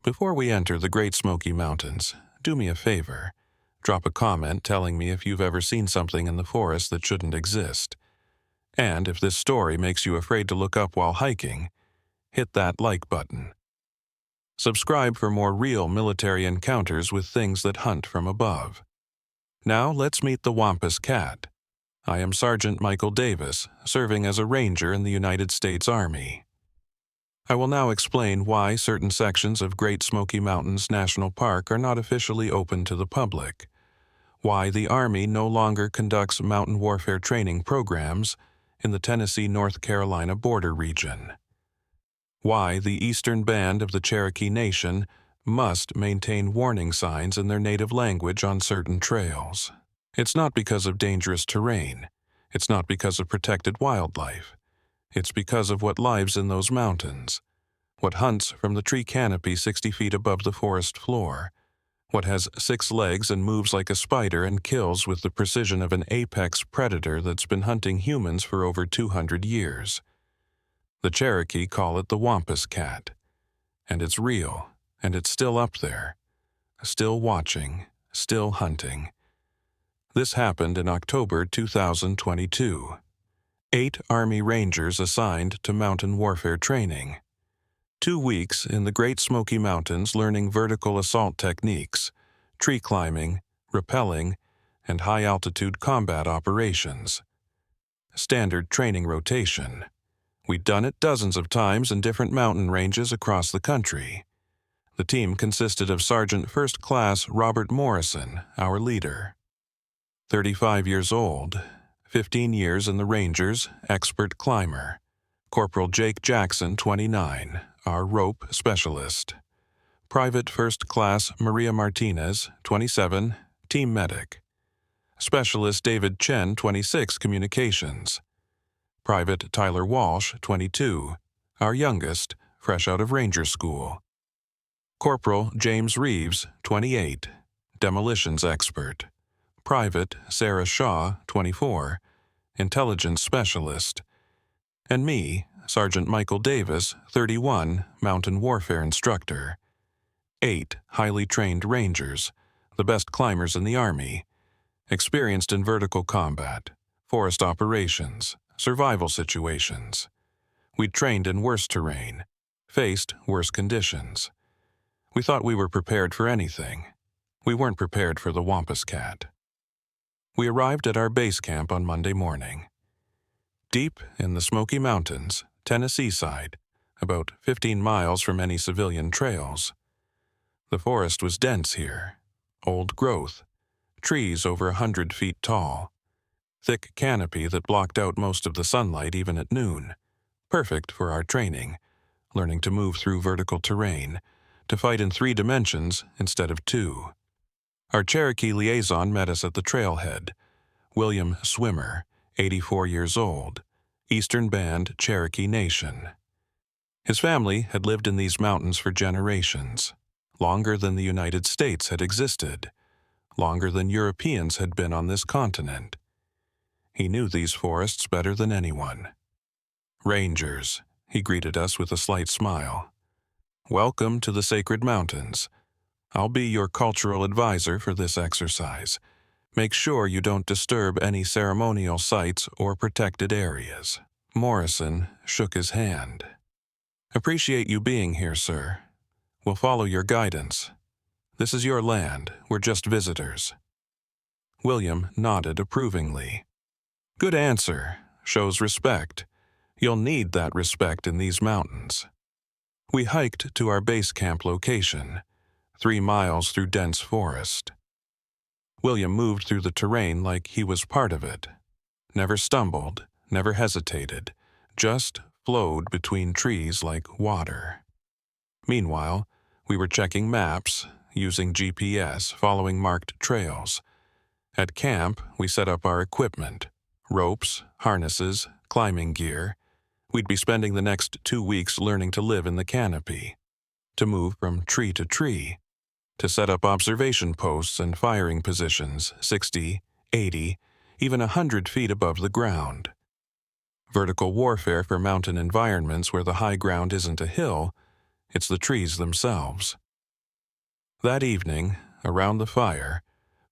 Before we enter the Great Smoky Mountains, do me a favor. Drop a comment telling me if you've ever seen something in the forest that shouldn't exist. And if this story makes you afraid to look up while hiking, hit that like button. Subscribe for more real military encounters with things that hunt from above. Now let's meet the Wampus Cat. I am Sergeant Michael Davis, serving as a ranger in the United States Army. I will now explain why certain sections of Great Smoky Mountains National Park are not officially open to the public, why the Army no longer conducts mountain warfare training programs in the Tennessee-North Carolina border region, why the eastern band of the Cherokee Nation must maintain warning signs in their native language on certain trails. It's not because of dangerous terrain. It's not because of protected wildlife. It's because of what lives in those mountains, what hunts from the tree canopy 60 feet above the forest floor, what has 6 legs and moves like a spider and kills with the precision of an apex predator that's been hunting humans for over 200 years. The Cherokee call it the Wampus Cat, and it's real, and it's still up there, still watching, still hunting. This happened in October 2022. 8 Army Rangers assigned to mountain warfare training. 2 weeks in the Great Smoky Mountains learning vertical assault techniques, tree climbing, rappelling, and high-altitude combat operations. Standard training rotation. We'd done it dozens of times in different mountain ranges across the country. The team consisted of Sergeant First Class Robert Morrison, our leader. 35 years old, 15 years in the Rangers, expert climber. Corporal Jake Jackson, 29, our rope specialist. Private First Class Maria Martinez, 27, team medic. Specialist David Chen, 26, communications. Private Tyler Walsh, 22, our youngest, fresh out of Ranger School. Corporal James Reeves, 28, demolitions expert. Private Sarah Shaw, 24, intelligence specialist. And me, Sergeant Michael Davis, 31, mountain warfare instructor. 8 highly trained Rangers, the best climbers in the Army, experienced in vertical combat, forest operations, survival situations. We'd trained in worse terrain, faced worse conditions. We thought we were prepared for anything. We weren't prepared for the Wampus Cat. We arrived at our base camp on Monday morning. Deep in the Smoky Mountains, Tennessee side, about 15 miles from any civilian trails. The forest was dense here, old growth, trees over 100 feet tall, thick canopy that blocked out most of the sunlight even at noon, perfect for our training, learning to move through vertical terrain, to fight in 3 dimensions instead of 2. Our Cherokee liaison met us at the trailhead, William Swimmer, 84 years old, Eastern Band Cherokee Nation. His family had lived in these mountains for generations, longer than the United States had existed, longer than Europeans had been on this continent. He knew these forests better than anyone. Rangers, he greeted us with a slight smile. Welcome to the sacred mountains. I'll be your cultural advisor for this exercise. Make sure you don't disturb any ceremonial sites or protected areas. Morrison shook his hand. Appreciate you being here, sir. We'll follow your guidance. This is your land. We're just visitors. William nodded approvingly. Good answer. Shows respect. You'll need that respect in these mountains. We hiked to our base camp location, 3 miles through dense forest. William moved through the terrain like he was part of it. Never stumbled, never hesitated, just flowed between trees like water. Meanwhile, we were checking maps, using GPS, following marked trails. At camp, we set up our equipment, ropes, harnesses, climbing gear. We'd be spending the next 2 weeks learning to live in the canopy, to move from tree to tree, to set up observation posts and firing positions 60, 80, even 100 feet above the ground. Vertical warfare for mountain environments where the high ground isn't a hill, it's the trees themselves. That evening, around the fire,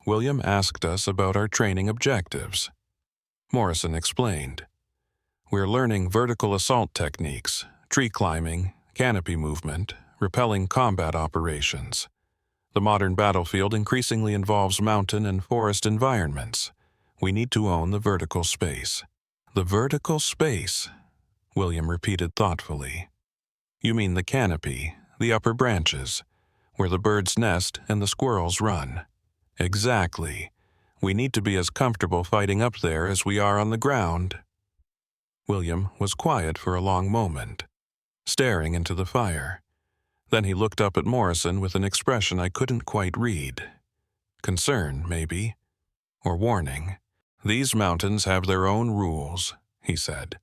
William asked us about our training objectives. Morrison explained. We're learning vertical assault techniques, tree climbing, canopy movement, repelling combat operations. The modern battlefield increasingly involves mountain and forest environments. We need to own the vertical space. The vertical space, William repeated thoughtfully. You mean the canopy, the upper branches, where the birds nest and the squirrels run. Exactly. We need to be as comfortable fighting up there as we are on the ground. William was quiet for a long moment, staring into the fire. Then he looked up at Morrison with an expression I couldn't quite read. Concern, maybe, or warning. These mountains have their own rules, he said.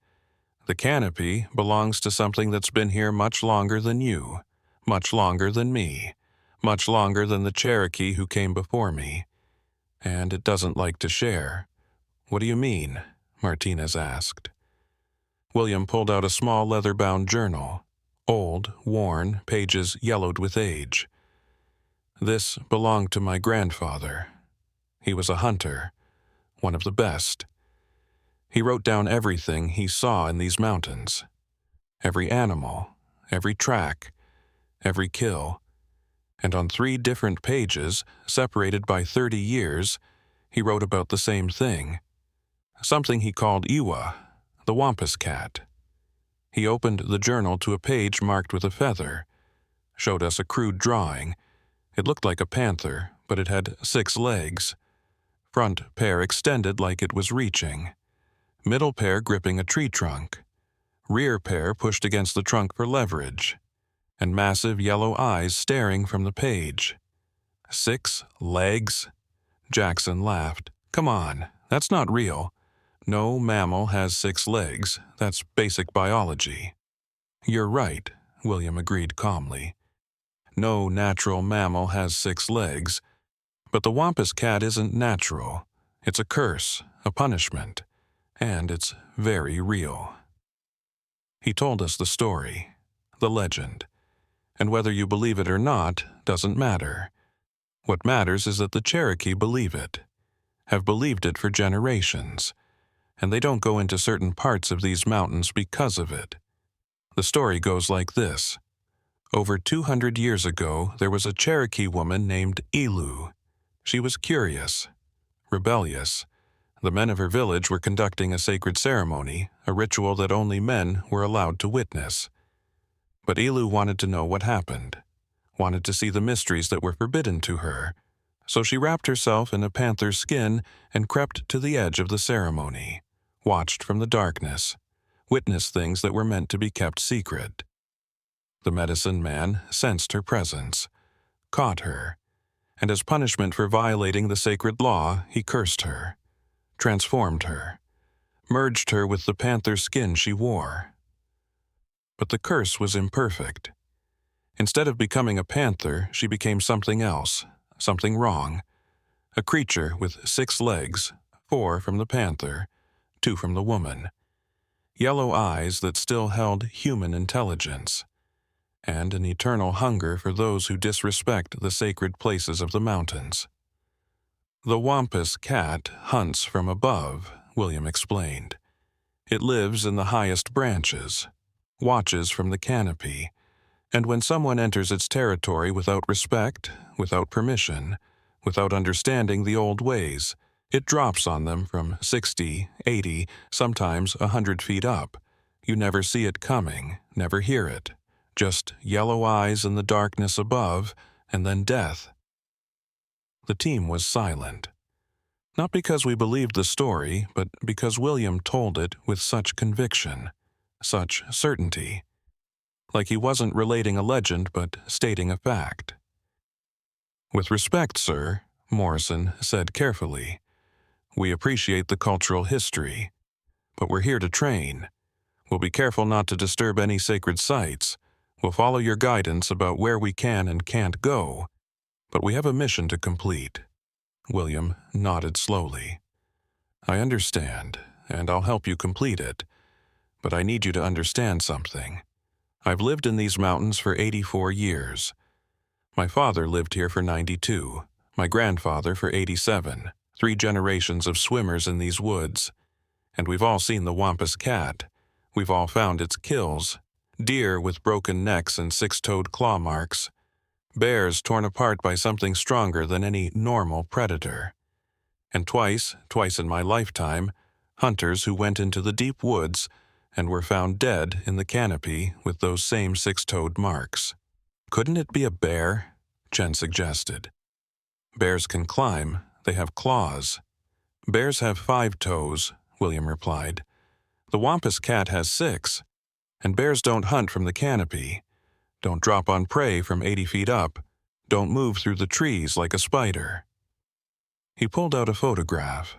The canopy belongs to something that's been here much longer than you, much longer than me, much longer than the Cherokee who came before me. And it doesn't like to share. What do you mean? Martinez asked. William pulled out a small leather-bound journal, old, worn, pages yellowed with age. This belonged to my grandfather. He was a hunter, one of the best. He wrote down everything he saw in these mountains. Every animal, every track, every kill. And on 3 different pages, separated by 30 years, he wrote about the same thing. Something he called Iwa, the Wampus Cat. He opened the journal to a page marked with a feather, showed us a crude drawing. It looked like a panther, but it had 6 legs. Front pair extended like it was reaching. Middle pair gripping a tree trunk. Rear pair pushed against the trunk for leverage. And massive yellow eyes staring from the page. 6 legs? Jackson laughed. Come on, that's not real. No mammal has 6 legs. That's basic biology. You're right, William agreed calmly. No natural mammal has 6 legs. But the Wampus Cat isn't natural. It's a curse, a punishment. And it's very real. He told us the story, the legend. And whether you believe it or not doesn't matter. What matters is that the Cherokee believe it, have believed it for generations, and they don't go into certain parts of these mountains because of it. The story goes like this. Over 200 years ago, there was a Cherokee woman named Elu. She was curious, rebellious. The men of her village were conducting a sacred ceremony, a ritual that only men were allowed to witness. But Elu wanted to know what happened, wanted to see the mysteries that were forbidden to her. So she wrapped herself in a panther's skin and crept to the edge of the ceremony, watched from the darkness, witnessed things that were meant to be kept secret. The medicine man sensed her presence, caught her, and as punishment for violating the sacred law, he cursed her, transformed her, merged her with the panther skin she wore. But the curse was imperfect. Instead of becoming a panther, she became something else, something wrong. A creature with 6 legs, 4 from the panther, 2 from the woman. Yellow eyes that still held human intelligence. And an eternal hunger for those who disrespect the sacred places of the mountains. The Wampus Cat hunts from above, William explained. It lives in the highest branches, watches from the canopy, and when someone enters its territory without respect, without permission, without understanding the old ways, it drops on them from 60, 80, sometimes 100 feet up. You never see it coming, never hear it. Just yellow eyes in the darkness above, and then death. The team was silent. Not because we believed the story, but because William told it with such conviction, such certainty. Like he wasn't relating a legend, but stating a fact. With respect, sir, Morrison said carefully, we appreciate the cultural history, but we're here to train. We'll be careful not to disturb any sacred sites. We'll follow your guidance about where we can and can't go, but we have a mission to complete. William nodded slowly. I understand, and I'll help you complete it, but I need you to understand something. I've lived in these mountains for 84 years. My father lived here for 92, my grandfather for 87, 3 generations of swimmers in these woods. And we've all seen the Wampus Cat. We've all found its kills. Deer with broken necks and 6-toed claw marks. Bears torn apart by something stronger than any normal predator. And twice in my lifetime, hunters who went into the deep woods and were found dead in the canopy with those same 6-toed marks. Couldn't it be a bear? Jen suggested. Bears can climb. They have claws. Bears have 5 toes, William replied. The Wampus Cat has 6, and bears don't hunt from the canopy, don't drop on prey from 80 feet up, don't move through the trees like a spider. He pulled out a photograph.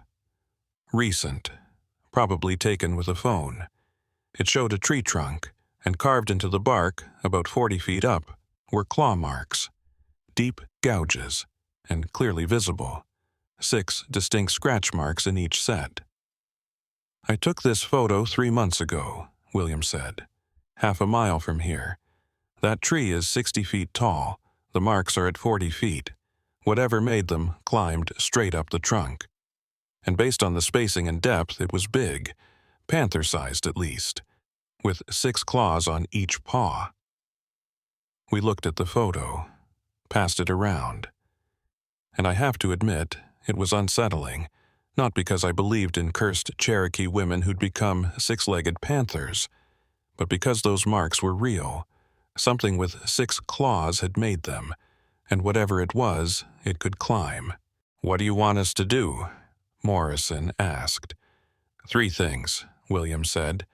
Recent, probably taken with a phone. It showed a tree trunk, and carved into the bark, about 40 feet up, were claw marks, deep gouges, and clearly visible, 6 distinct scratch marks in each set. I took this photo 3 months ago, William said. Half a mile from here. That tree is 60 feet tall. The marks are at 40 feet. Whatever made them climbed straight up the trunk. And based on the spacing and depth, it was big, panther-sized at least, with 6 claws on each paw. We looked at the photo, passed it around. And I have to admit, it was unsettling, not because I believed in cursed Cherokee women who'd become 6-legged panthers, but because those marks were real. Something with 6 claws had made them, and whatever it was, it could climb. "What do you want us to do?" Morrison asked. 3 things, William said.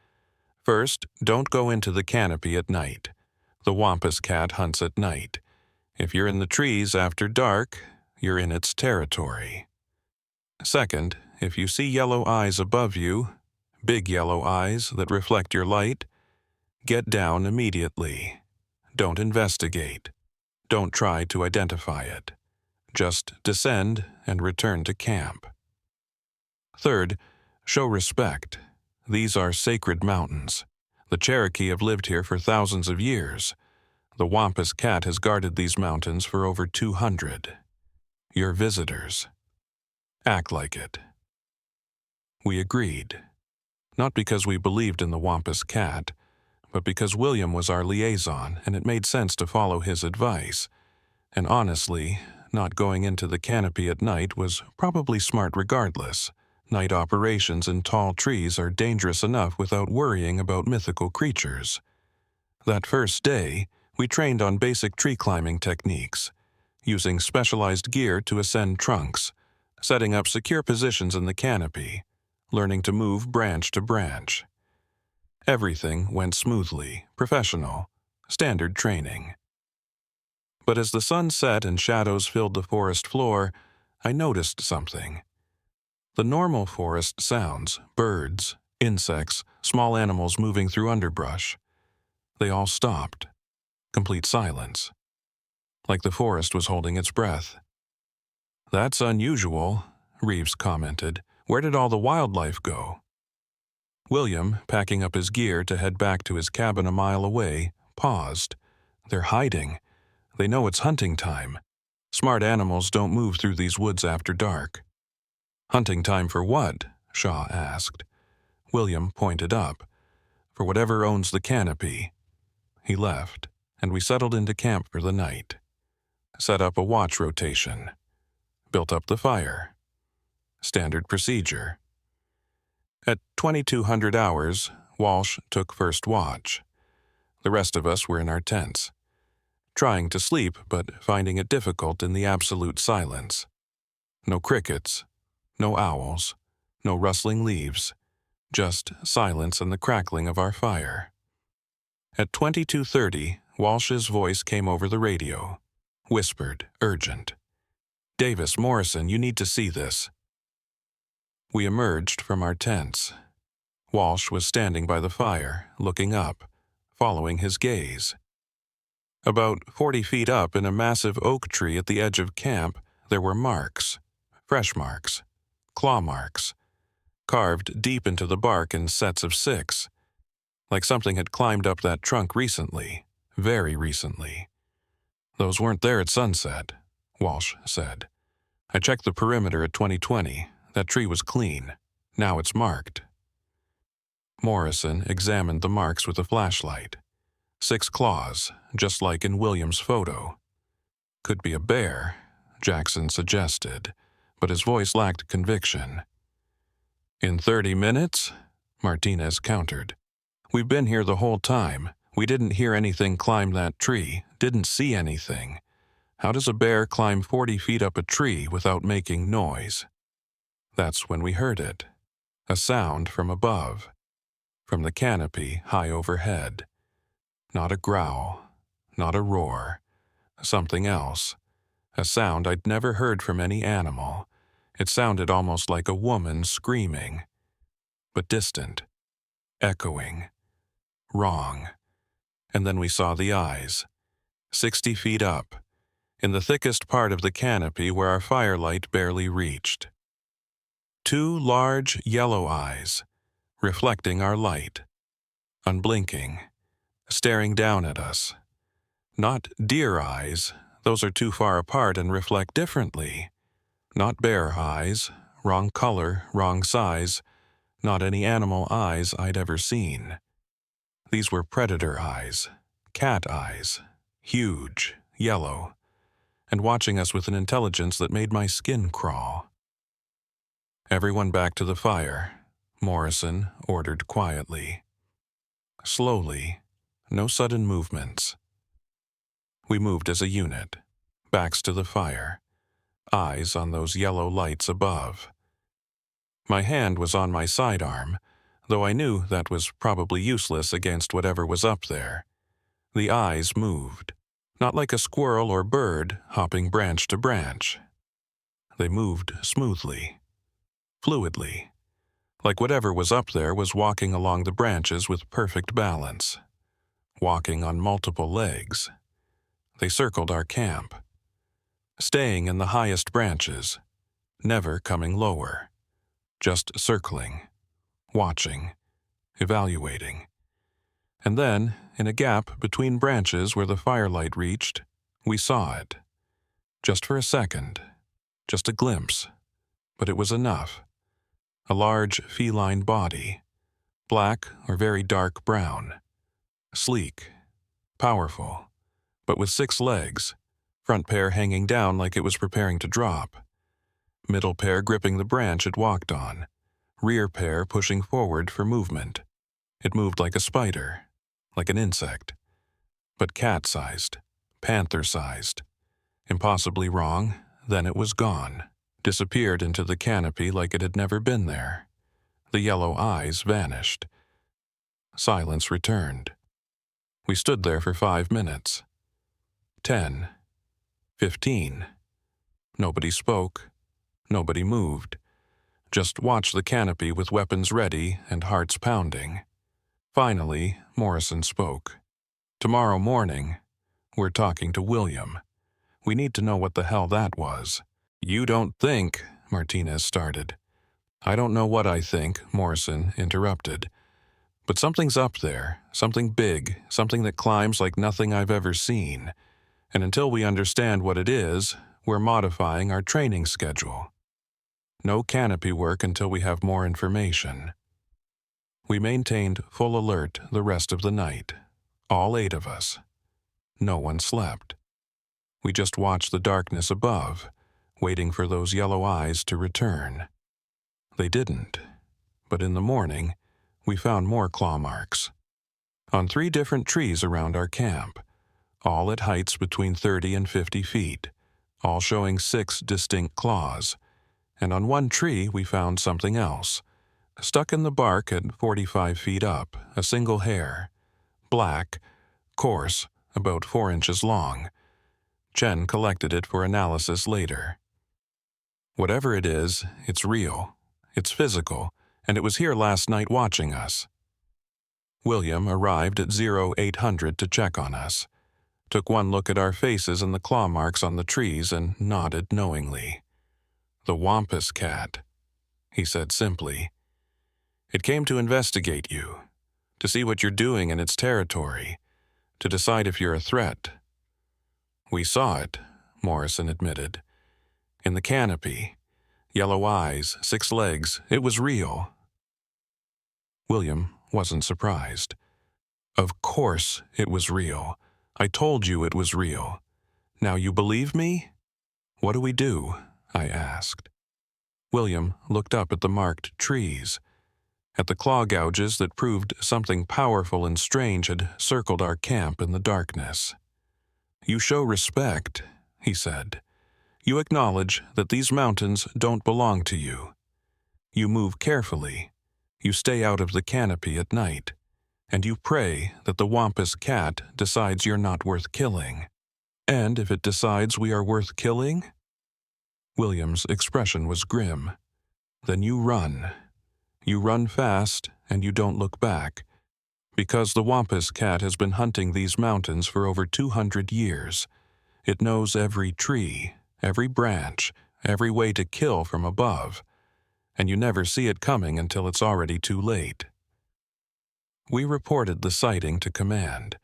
First, don't go into the canopy at night. The Wampus Cat hunts at night. If you're in the trees after dark, you're in its territory. Second, if you see yellow eyes above you, big yellow eyes that reflect your light, get down immediately. Don't investigate. Don't try to identify it. Just descend and return to camp. Third, show respect. These are sacred mountains. The Cherokee have lived here for thousands of years. The Wampus Cat has guarded these mountains for over 200. You're visitors. Act like it. We agreed. Not because we believed in the Wampus Cat, but because William was our liaison and it made sense to follow his advice. And honestly, not going into the canopy at night was probably smart regardless. Night operations in tall trees are dangerous enough without worrying about mythical creatures. That first day, we trained on basic tree climbing techniques, using specialized gear to ascend trunks, setting up secure positions in the canopy, learning to move branch to branch. Everything went smoothly, professional, standard training. But as the sun set and shadows filled the forest floor, I noticed something. The normal forest sounds, birds, insects, small animals moving through underbrush. They all stopped. Complete silence. Like the forest was holding its breath. "That's unusual," Reeves commented. "Where did all the wildlife go?" William, packing up his gear to head back to his cabin a mile away, paused. "They're hiding. They know it's hunting time. Smart animals don't move through these woods after dark." "Hunting time for what?" Shaw asked. William pointed up. "For whatever owns the canopy." He left, and we settled into camp for the night. Set up a watch rotation. Built up the fire. Standard procedure. At 2200 hours, Walsh took first watch. The rest of us were in our tents, trying to sleep but finding it difficult in the absolute silence. No crickets, no owls, no rustling leaves, just silence and the crackling of our fire. At 22:30, Walsh's voice came over the radio, whispered, urgent. "Davis, Morrison, you need to see this." We emerged from our tents. Walsh was standing by the fire, looking up, following his gaze. About 40 feet up in a massive oak tree at the edge of camp, there were marks, fresh marks, claw marks, carved deep into the bark in sets of 6, like something had climbed up that trunk recently, very recently. "Those weren't there at sunset," Walsh said. "I checked the perimeter at 2020. That tree was clean. Now it's marked." Morrison examined the marks with a flashlight. 6 claws, just like in William's photo. "Could be a bear," Jackson suggested, but his voice lacked conviction. "In 30 minutes?" Martinez countered. "We've been here the whole time. We didn't hear anything climb that tree, didn't see anything. How does a bear climb 40 feet up a tree without making noise?" That's when we heard it. A sound from above, from the canopy high overhead. Not a growl, not a roar. Something else. A sound I'd never heard from any animal. It sounded almost like a woman screaming. But distant. Echoing. Wrong. And then we saw the eyes. 60 feet up. In the thickest part of the canopy where our firelight barely reached. 2 large yellow eyes, reflecting our light. Unblinking. Staring down at us. Not deer eyes, those are too far apart and reflect differently. Not bear eyes, wrong color, wrong size, not any animal eyes I'd ever seen. These were predator eyes, cat eyes, huge, yellow, and watching us with an intelligence that made my skin crawl. "Everyone back to the fire," Morrison ordered quietly. Slowly, no sudden movements. We moved as a unit, backs to the fire, eyes on those yellow lights above. My hand was on my sidearm, though I knew that was probably useless against whatever was up there. The eyes moved, not like a squirrel or bird hopping branch to branch. They moved smoothly, fluidly, like whatever was up there was walking along the branches with perfect balance, walking on multiple legs. They circled our camp, staying in the highest branches, never coming lower, just circling, watching, evaluating. And then, in a gap between branches where the firelight reached, we saw it. Just for a second, just a glimpse, but it was enough. A large feline body, black or very dark brown, sleek, powerful, but with 6 legs, front pair hanging down like it was preparing to drop, middle pair gripping the branch it walked on, rear pair pushing forward for movement. It moved like a spider, like an insect, but cat-sized, panther-sized. Impossibly wrong, then it was gone, disappeared into the canopy like it had never been there. The yellow eyes vanished. Silence returned. We stood there for 5 minutes. 10. 15. Nobody spoke. Nobody moved. Just watched the canopy with weapons ready and hearts pounding. Finally, Morrison spoke. "Tomorrow morning, we're talking to William. We need to know what the hell that was." "You don't think," Martinez started. "I don't know what I think," Morrison interrupted. "But something's up there, something big, something that climbs like nothing I've ever seen. And until we understand what it is, we're modifying our training schedule. No canopy work until we have more information." We maintained full alert the rest of the night, all 8 of us. No one slept. We just watched the darkness above, waiting for those yellow eyes to return. They didn't, but in the morning, we found more claw marks. On 3 different trees around our camp, all at heights between 30 and 50 feet, all showing 6 distinct claws, and on one tree we found something else. Stuck in the bark at 45 feet up, a single hair. Black, coarse, about 4 inches long. Chen collected it for analysis later. Whatever it is, it's real, it's physical, and it was here last night watching us. William arrived at 0800 to check on us, took one look at our faces and the claw marks on the trees and nodded knowingly. "The Wampus Cat," he said simply. "It came to investigate you, to see what you're doing in its territory, to decide if you're a threat." "We saw it," Morrison admitted. "In the canopy. Yellow eyes, 6 legs. It was real." William wasn't surprised. "Of course it was real. I told you it was real. Now you believe me?" "What do we do?" I asked. William looked up at the marked trees, at the claw gouges that proved something powerful and strange had circled our camp in the darkness. "You show respect," he said. "You acknowledge that these mountains don't belong to you. You move carefully. You stay out of the canopy at night. And you pray that the Wampus Cat decides you're not worth killing. And if it decides we are worth killing?" William's expression was grim. "Then you run. You run fast, and you don't look back. Because the Wampus Cat has been hunting these mountains for over 200 years. It knows every tree, every branch, every way to kill from above. And you never see it coming until it's already too late." We reported the sighting to command,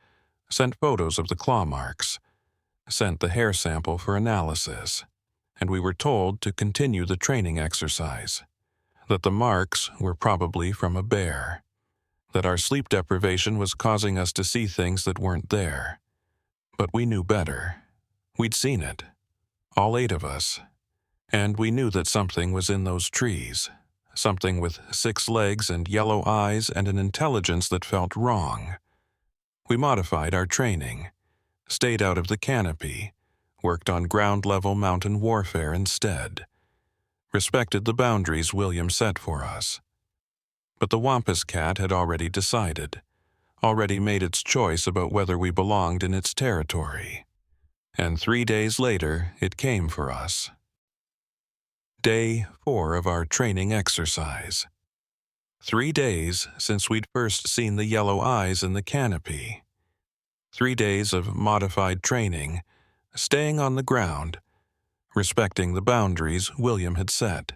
sent photos of the claw marks, sent the hair sample for analysis, and we were told to continue the training exercise, that the marks were probably from a bear, that our sleep deprivation was causing us to see things that weren't there. But we knew better. We'd seen it, all 8 of us, and we knew that something was in those trees, something with 6 legs and yellow eyes and an intelligence that felt wrong. We modified our training, stayed out of the canopy, worked on ground-level mountain warfare instead, respected the boundaries William set for us. But the Wampus Cat had already decided, already made its choice about whether we belonged in its territory. And 3 days later, it came for us. Day 4 of our training exercise. 3 days since we'd first seen the yellow eyes in the canopy. 3 days of modified training, staying on the ground, respecting the boundaries William had set.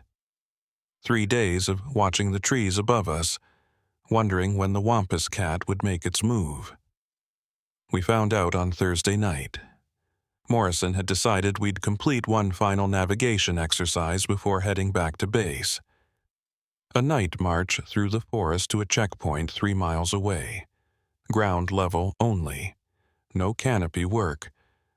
3 days of watching the trees above us, wondering when the Wampus Cat would make its move. We found out on Thursday night. Morrison had decided we'd complete one final navigation exercise before heading back to base. A night march through the forest to a checkpoint 3 miles away. Ground level only. No canopy work.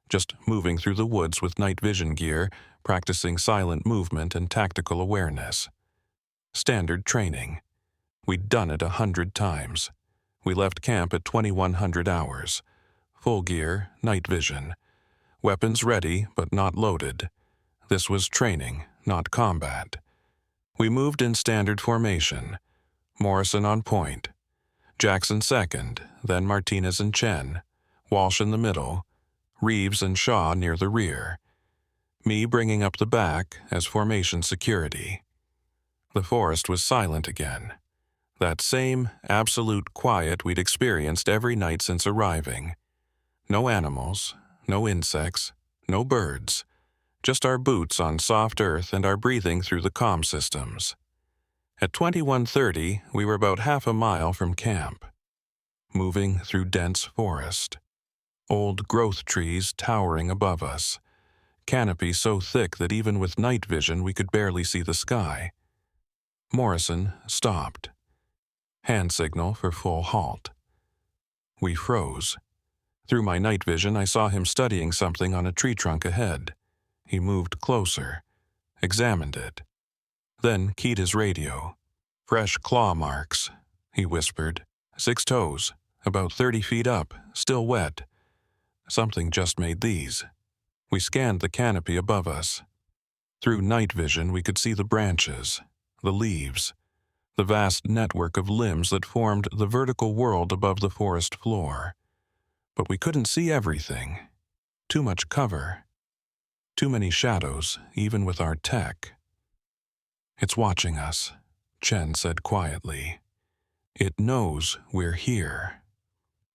Just moving through the woods with night vision gear, practicing silent movement and tactical awareness. Standard training. We'd done it 100 times. We left camp at 2100 hours. Full gear, night vision. Weapons ready, but not loaded. This was training, not combat. We moved in standard formation. Morrison on point. Jackson second, then Martinez and Chen. Walsh in the middle. Reeves and Shaw near the rear. Me bringing up the back as formation security. The forest was silent again. That same absolute quiet we'd experienced every night since arriving. No animals. No insects, no birds, just our boots on soft earth and our breathing through the comm systems. At 21:30, we were about half a mile from camp, moving through dense forest. Old growth trees towering above us, canopy so thick that even with night vision we could barely see the sky. Morrison stopped. Hand signal for full halt. We froze. Through my night vision, I saw him studying something on a tree trunk ahead. He moved closer, examined it, then keyed his radio. "Fresh claw marks," he whispered. 6 toes, about 30 feet up, still wet. Something just made these. We scanned the canopy above us. Through night vision, we could see the branches, the leaves, the vast network of limbs that formed the vertical world above the forest floor. But we couldn't see everything. Too much cover. Too many shadows, even with our tech. "It's watching us," Chen said quietly. "It knows we're here."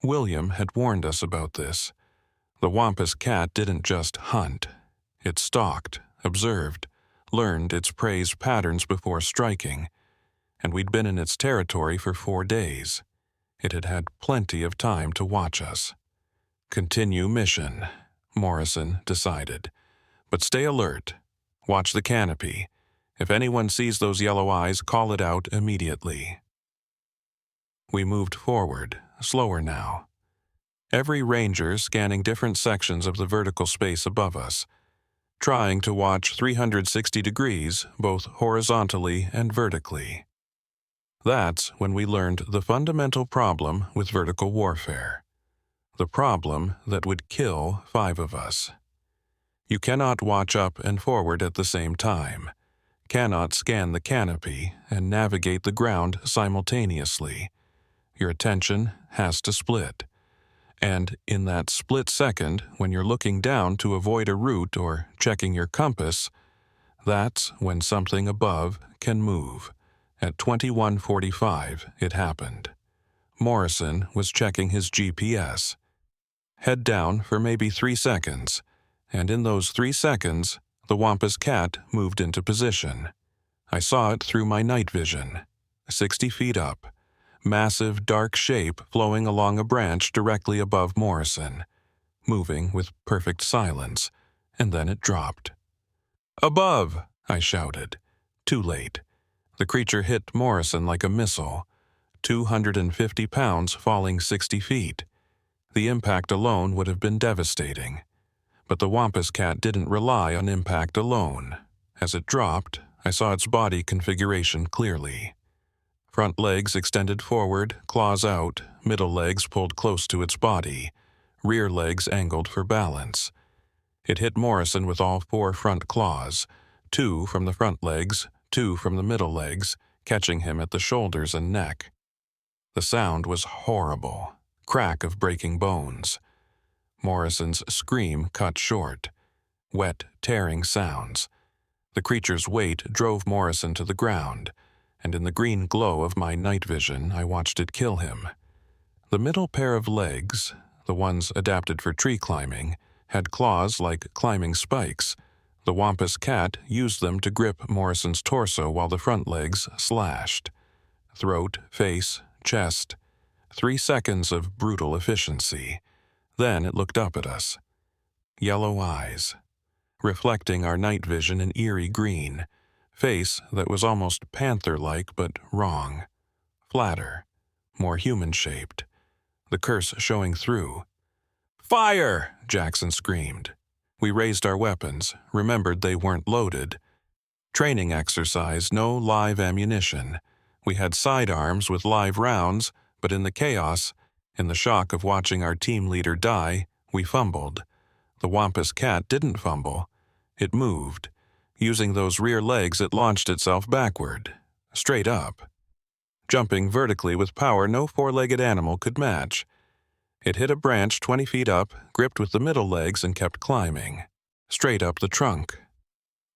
William had warned us about this. The Wampus Cat didn't just hunt. It stalked, observed, learned its prey's patterns before striking, and we'd been in its territory for 4 days. It had had plenty of time to watch us. "Continue mission," Morrison decided. "But stay alert. Watch the canopy. If anyone sees those yellow eyes, call it out immediately." We moved forward, slower now. Every ranger scanning different sections of the vertical space above us, trying to watch 360 degrees, both horizontally and vertically. That's when we learned the fundamental problem with vertical warfare. The problem that would kill 5 of us. You cannot watch up and forward at the same time, cannot scan the canopy and navigate the ground simultaneously. Your attention has to split. And in that split second, when you're looking down to avoid a route or checking your compass, that's when something above can move. At 21:45, it happened. Morrison was checking his GPS. Head down for maybe 3 seconds, and in those 3 seconds, the Wampus Cat moved into position. I saw it through my night vision. 60 feet up, massive dark shape flowing along a branch directly above Morrison, moving with perfect silence, and then it dropped. "Above!" I shouted. Too late. The creature hit Morrison like a missile, 250 pounds falling 60 feet. The impact alone would have been devastating. But the Wampus Cat didn't rely on impact alone. As it dropped, I saw its body configuration clearly. Front legs extended forward, claws out, middle legs pulled close to its body, rear legs angled for balance. It hit Morrison with all 4 front claws, 2 from the front legs, 2 from the middle legs, catching him at the shoulders and neck. The sound was horrible, crack of breaking bones. Morrison's scream cut short. Wet, tearing sounds. The creature's weight drove Morrison to the ground, and in the green glow of my night vision, I watched it kill him. The middle pair of legs, the ones adapted for tree climbing, had claws like climbing spikes. The Wampus Cat used them to grip Morrison's torso while the front legs slashed. Throat, face, chest. 3 seconds of brutal efficiency. Then it looked up at us. Yellow eyes, reflecting our night vision in eerie green. Face that was almost panther-like but wrong. Flatter, more human-shaped. The curse showing through. "Fire!" Jackson screamed. We raised our weapons, remembered they weren't loaded. Training exercise, no live ammunition. We had sidearms with live rounds, but in the chaos, in the shock of watching our team leader die, we fumbled. The Wampus Cat didn't fumble. It moved. Using those rear legs, it launched itself backward, straight up. Jumping vertically with power no 4-legged animal could match. It hit a branch 20 feet up, gripped with the middle legs, and kept climbing. Straight up the trunk.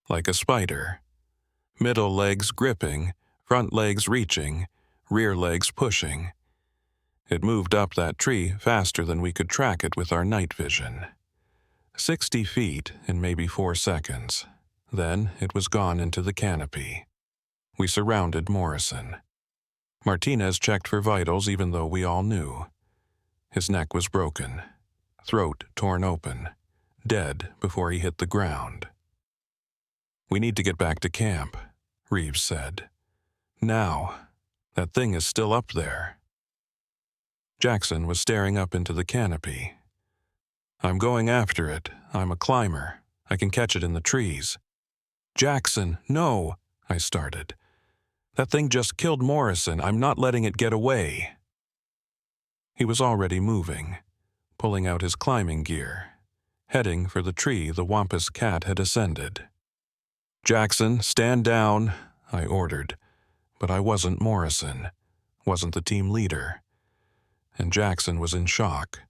Like a spider. Middle legs gripping, front legs reaching, rear legs pushing. It moved up that tree faster than we could track it with our night vision. 60 feet in maybe 4 seconds. Then it was gone into the canopy. We surrounded Morrison. Martinez checked for vitals even though we all knew. His neck was broken, throat torn open, dead before he hit the ground. "We need to get back to camp," Reeves said. "Now. That thing is still up there." Jackson was staring up into the canopy. "I'm going after it. I'm a climber. I can catch it in the trees." "Jackson, no," I started. "That thing just killed Morrison. I'm not letting it get away." He was already moving, pulling out his climbing gear, heading for the tree the Wampus Cat had ascended. "Jackson, stand down," I ordered, but I wasn't Morrison, wasn't the team leader. And Jackson was in shock.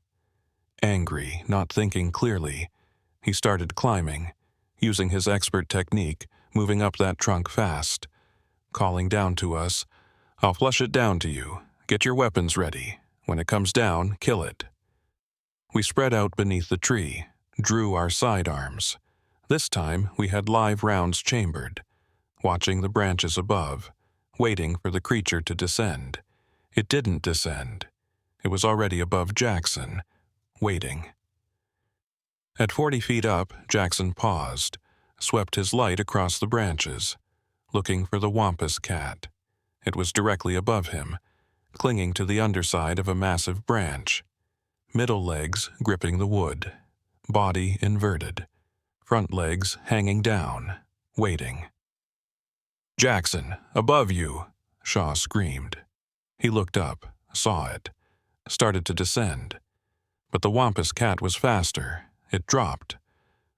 Angry, not thinking clearly, he started climbing, using his expert technique, moving up that trunk fast, calling down to us, "I'll flush it down to you. Get your weapons ready. When it comes down, kill it." We spread out beneath the tree, drew our sidearms. This time we had live rounds chambered, watching the branches above, waiting for the creature to descend. It didn't descend. It was already above Jackson, waiting. At 40 feet up, Jackson paused, swept his light across the branches, looking for the Wampus Cat. It was directly above him, clinging to the underside of a massive branch, middle legs gripping the wood, body inverted, front legs hanging down, waiting. "Jackson, above you!" Shaw screamed. He looked up, saw it, started to descend. But the Wampus Cat was faster. It dropped,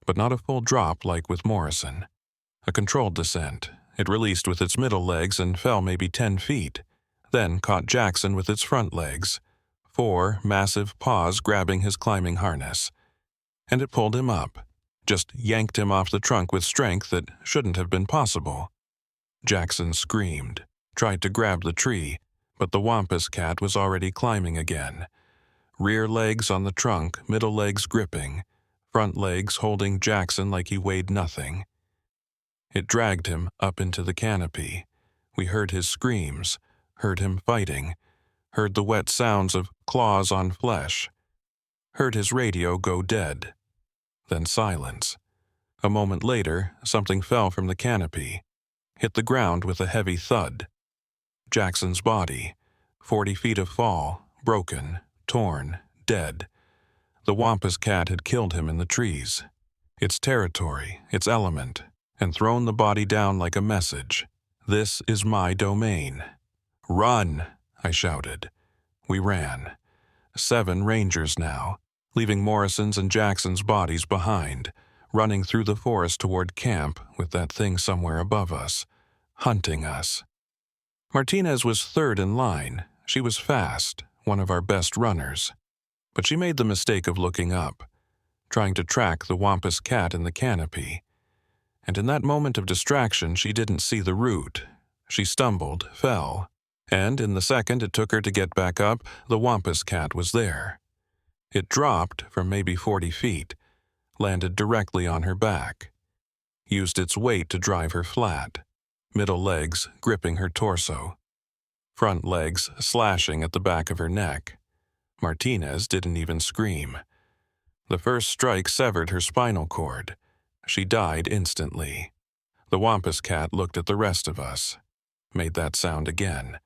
but not a full drop like with Morrison. A controlled descent. It released with its middle legs and fell maybe 10 feet, then caught Jackson with its front legs, 4 massive paws grabbing his climbing harness. And it pulled him up, just yanked him off the trunk with strength that shouldn't have been possible. Jackson screamed, tried to grab the tree, but the Wampus Cat was already climbing again. Rear legs on the trunk, middle legs gripping, front legs holding Jackson like he weighed nothing. It dragged him up into the canopy. We heard his screams, heard him fighting, heard the wet sounds of claws on flesh, heard his radio go dead. Then silence. A moment later, something fell from the canopy, hit the ground with a heavy thud. Jackson's body, 40 feet of fall, broken, torn, dead. The Wampus Cat had killed him in the trees. Its territory, its element, and thrown the body down like a message. "This is my domain." "Run!" I shouted. We ran. 7 Rangers now, leaving Morrison's and Jackson's bodies behind, running through the forest toward camp with that thing somewhere above us, hunting us. Martinez was third in line. She was fast, one of our best runners. But she made the mistake of looking up, trying to track the Wampus Cat in the canopy. And in that moment of distraction, she didn't see the route. She stumbled, fell, and in the second it took her to get back up, the Wampus Cat was there. It dropped from maybe 40 feet, landed directly on her back, used its weight to drive her flat, middle legs gripping her torso, front legs slashing at the back of her neck. Martinez didn't even scream. The first strike severed her spinal cord. She died instantly. The Wampus Cat looked at the rest of us, made that sound again,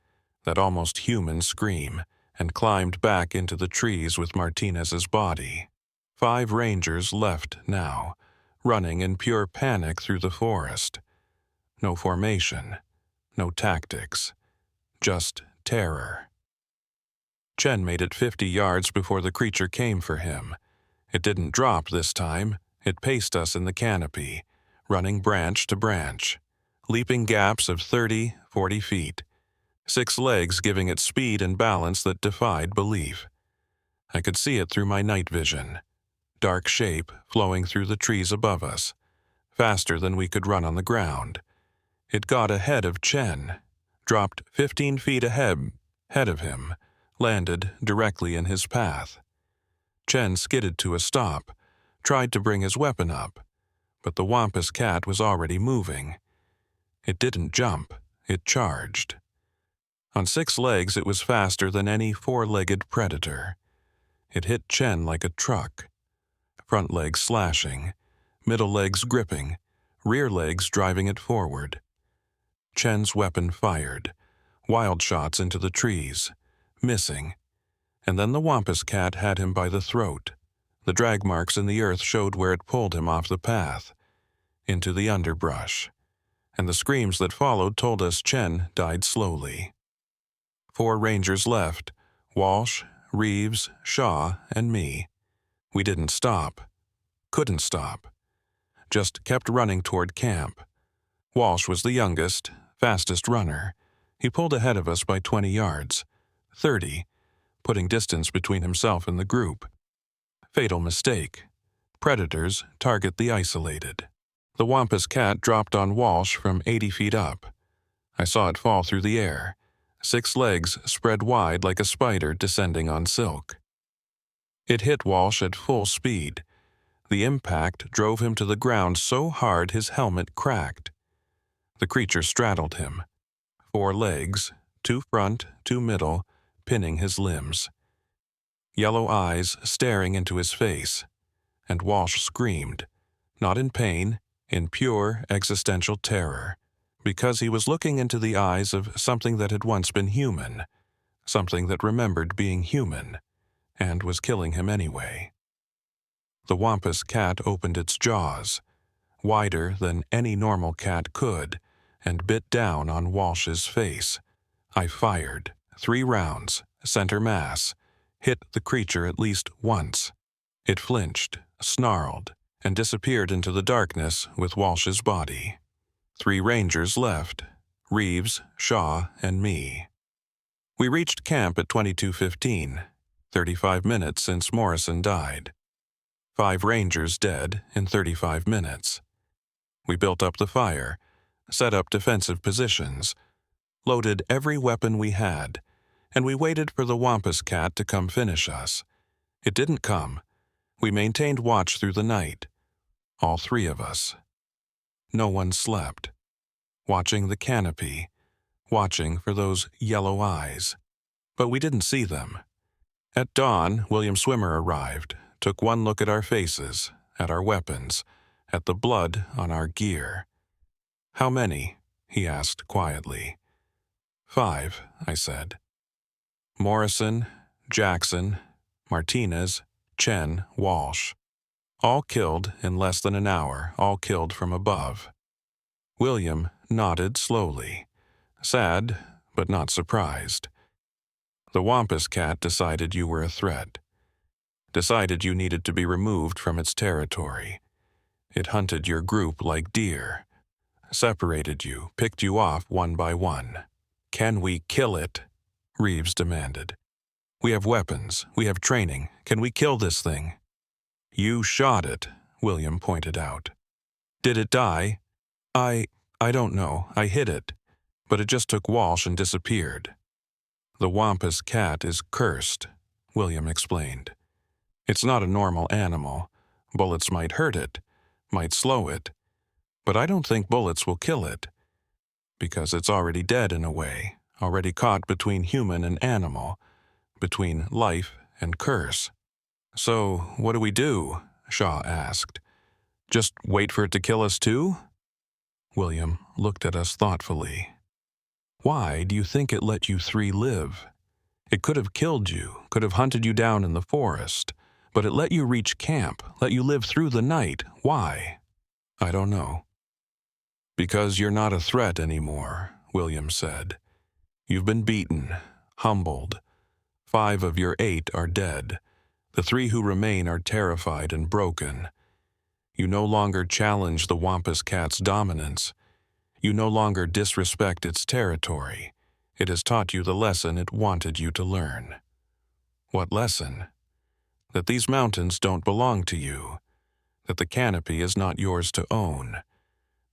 that almost human scream, and climbed back into the trees with Martinez's body. 5 Rangers left now, running in pure panic through the forest. No formation, no tactics, just terror. Chen made it 50 yards before the creature came for him. It didn't drop this time. It paced us in the canopy, running branch to branch, leaping gaps of 30, 40 feet, 6 legs giving it speed and balance that defied belief. I could see it through my night vision. Dark shape flowing through the trees above us, faster than we could run on the ground. It got ahead of Chen, dropped 15 feet ahead of him, landed directly in his path. Chen skidded to a stop, tried to bring his weapon up, but the Wampus Cat was already moving. It didn't jump, it charged. On 6 legs it was faster than any 4-legged predator. It hit Chen like a truck. Front legs slashing, middle legs gripping, rear legs driving it forward. Chen's weapon fired, wild shots into the trees, missing, and then the Wampus Cat had him by the throat. The drag marks in the earth showed where it pulled him off the path, into the underbrush, and the screams that followed told us Chen died slowly. 4 Rangers left, Walsh, Reeves, Shaw, and me. We didn't stop, couldn't stop, just kept running toward camp. Walsh was the youngest, fastest runner. He pulled ahead of us by 20 yards, 30, putting distance between himself and the group. Fatal mistake. Predators target the isolated. The Wampus Cat dropped on Walsh from 80 feet up. I saw it fall through the air, 6 legs spread wide like a spider descending on silk. It hit Walsh at full speed. The impact drove him to the ground so hard his helmet cracked. The creature straddled him, 4 legs, 2 front, 2 middle, pinning his limbs. Yellow eyes staring into his face. and Walsh screamed, not in pain, in pure existential terror, because he was looking into the eyes of something that had once been human, something that remembered being human, and was killing him anyway. The Wampus Cat opened its jaws, wider than any normal cat could, and bit down on Walsh's face. I fired 3 rounds, center mass, hit the creature at least once. It flinched, snarled, and disappeared into the darkness with Walsh's body. 3 rangers left, Reeves, Shaw, and me. We reached camp at 22:15, 35 minutes since Morrison died. 5 rangers dead in 35 minutes. We built up the fire, set up defensive positions, loaded every weapon we had, and we waited for the Wampus Cat to come finish us. It didn't come. We maintained watch through the night, all 3 of us. No one slept, watching the canopy, watching for those yellow eyes. But we didn't see them. At dawn, William Swimmer arrived, took one look at our faces, at our weapons, at the blood on our gear. "How many?" he asked quietly. 5, I said. Morrison, Jackson, Martinez, Chen, Walsh. All killed in less than an hour, all killed from above. William nodded slowly, sad but not surprised. The Wampus Cat decided you were a threat, decided you needed to be removed from its territory. It hunted your group like deer, separated you, picked you off one by one. "Can we kill it?" Reeves demanded. "We have weapons, we have training. Can we kill this thing?" "You shot it," William pointed out. "Did it die?" I don't know. I hit it, but it just took Walsh and disappeared." "The Wampus Cat is cursed," William explained. "It's not a normal animal. Bullets might hurt it, might slow it, but I don't think bullets will kill it, because it's already dead in a way, already caught between human and animal, between life and curse." "So, what do we do?" Shaw asked. "Just wait for it to kill us too?" William looked at us thoughtfully. "Why do you think it let you 3 live? It could have killed you, could have hunted you down in the forest, but it let you reach camp, let you live through the night. Why?" "I don't know." "Because you're not a threat anymore," William said. "You've been beaten, humbled. 5 of your 8 are dead. The 3 who remain are terrified and broken. You no longer challenge the Wampus Cat's dominance. You no longer disrespect its territory. It has taught you the lesson it wanted you to learn." "What lesson?" "That these mountains don't belong to you. That the canopy is not yours to own.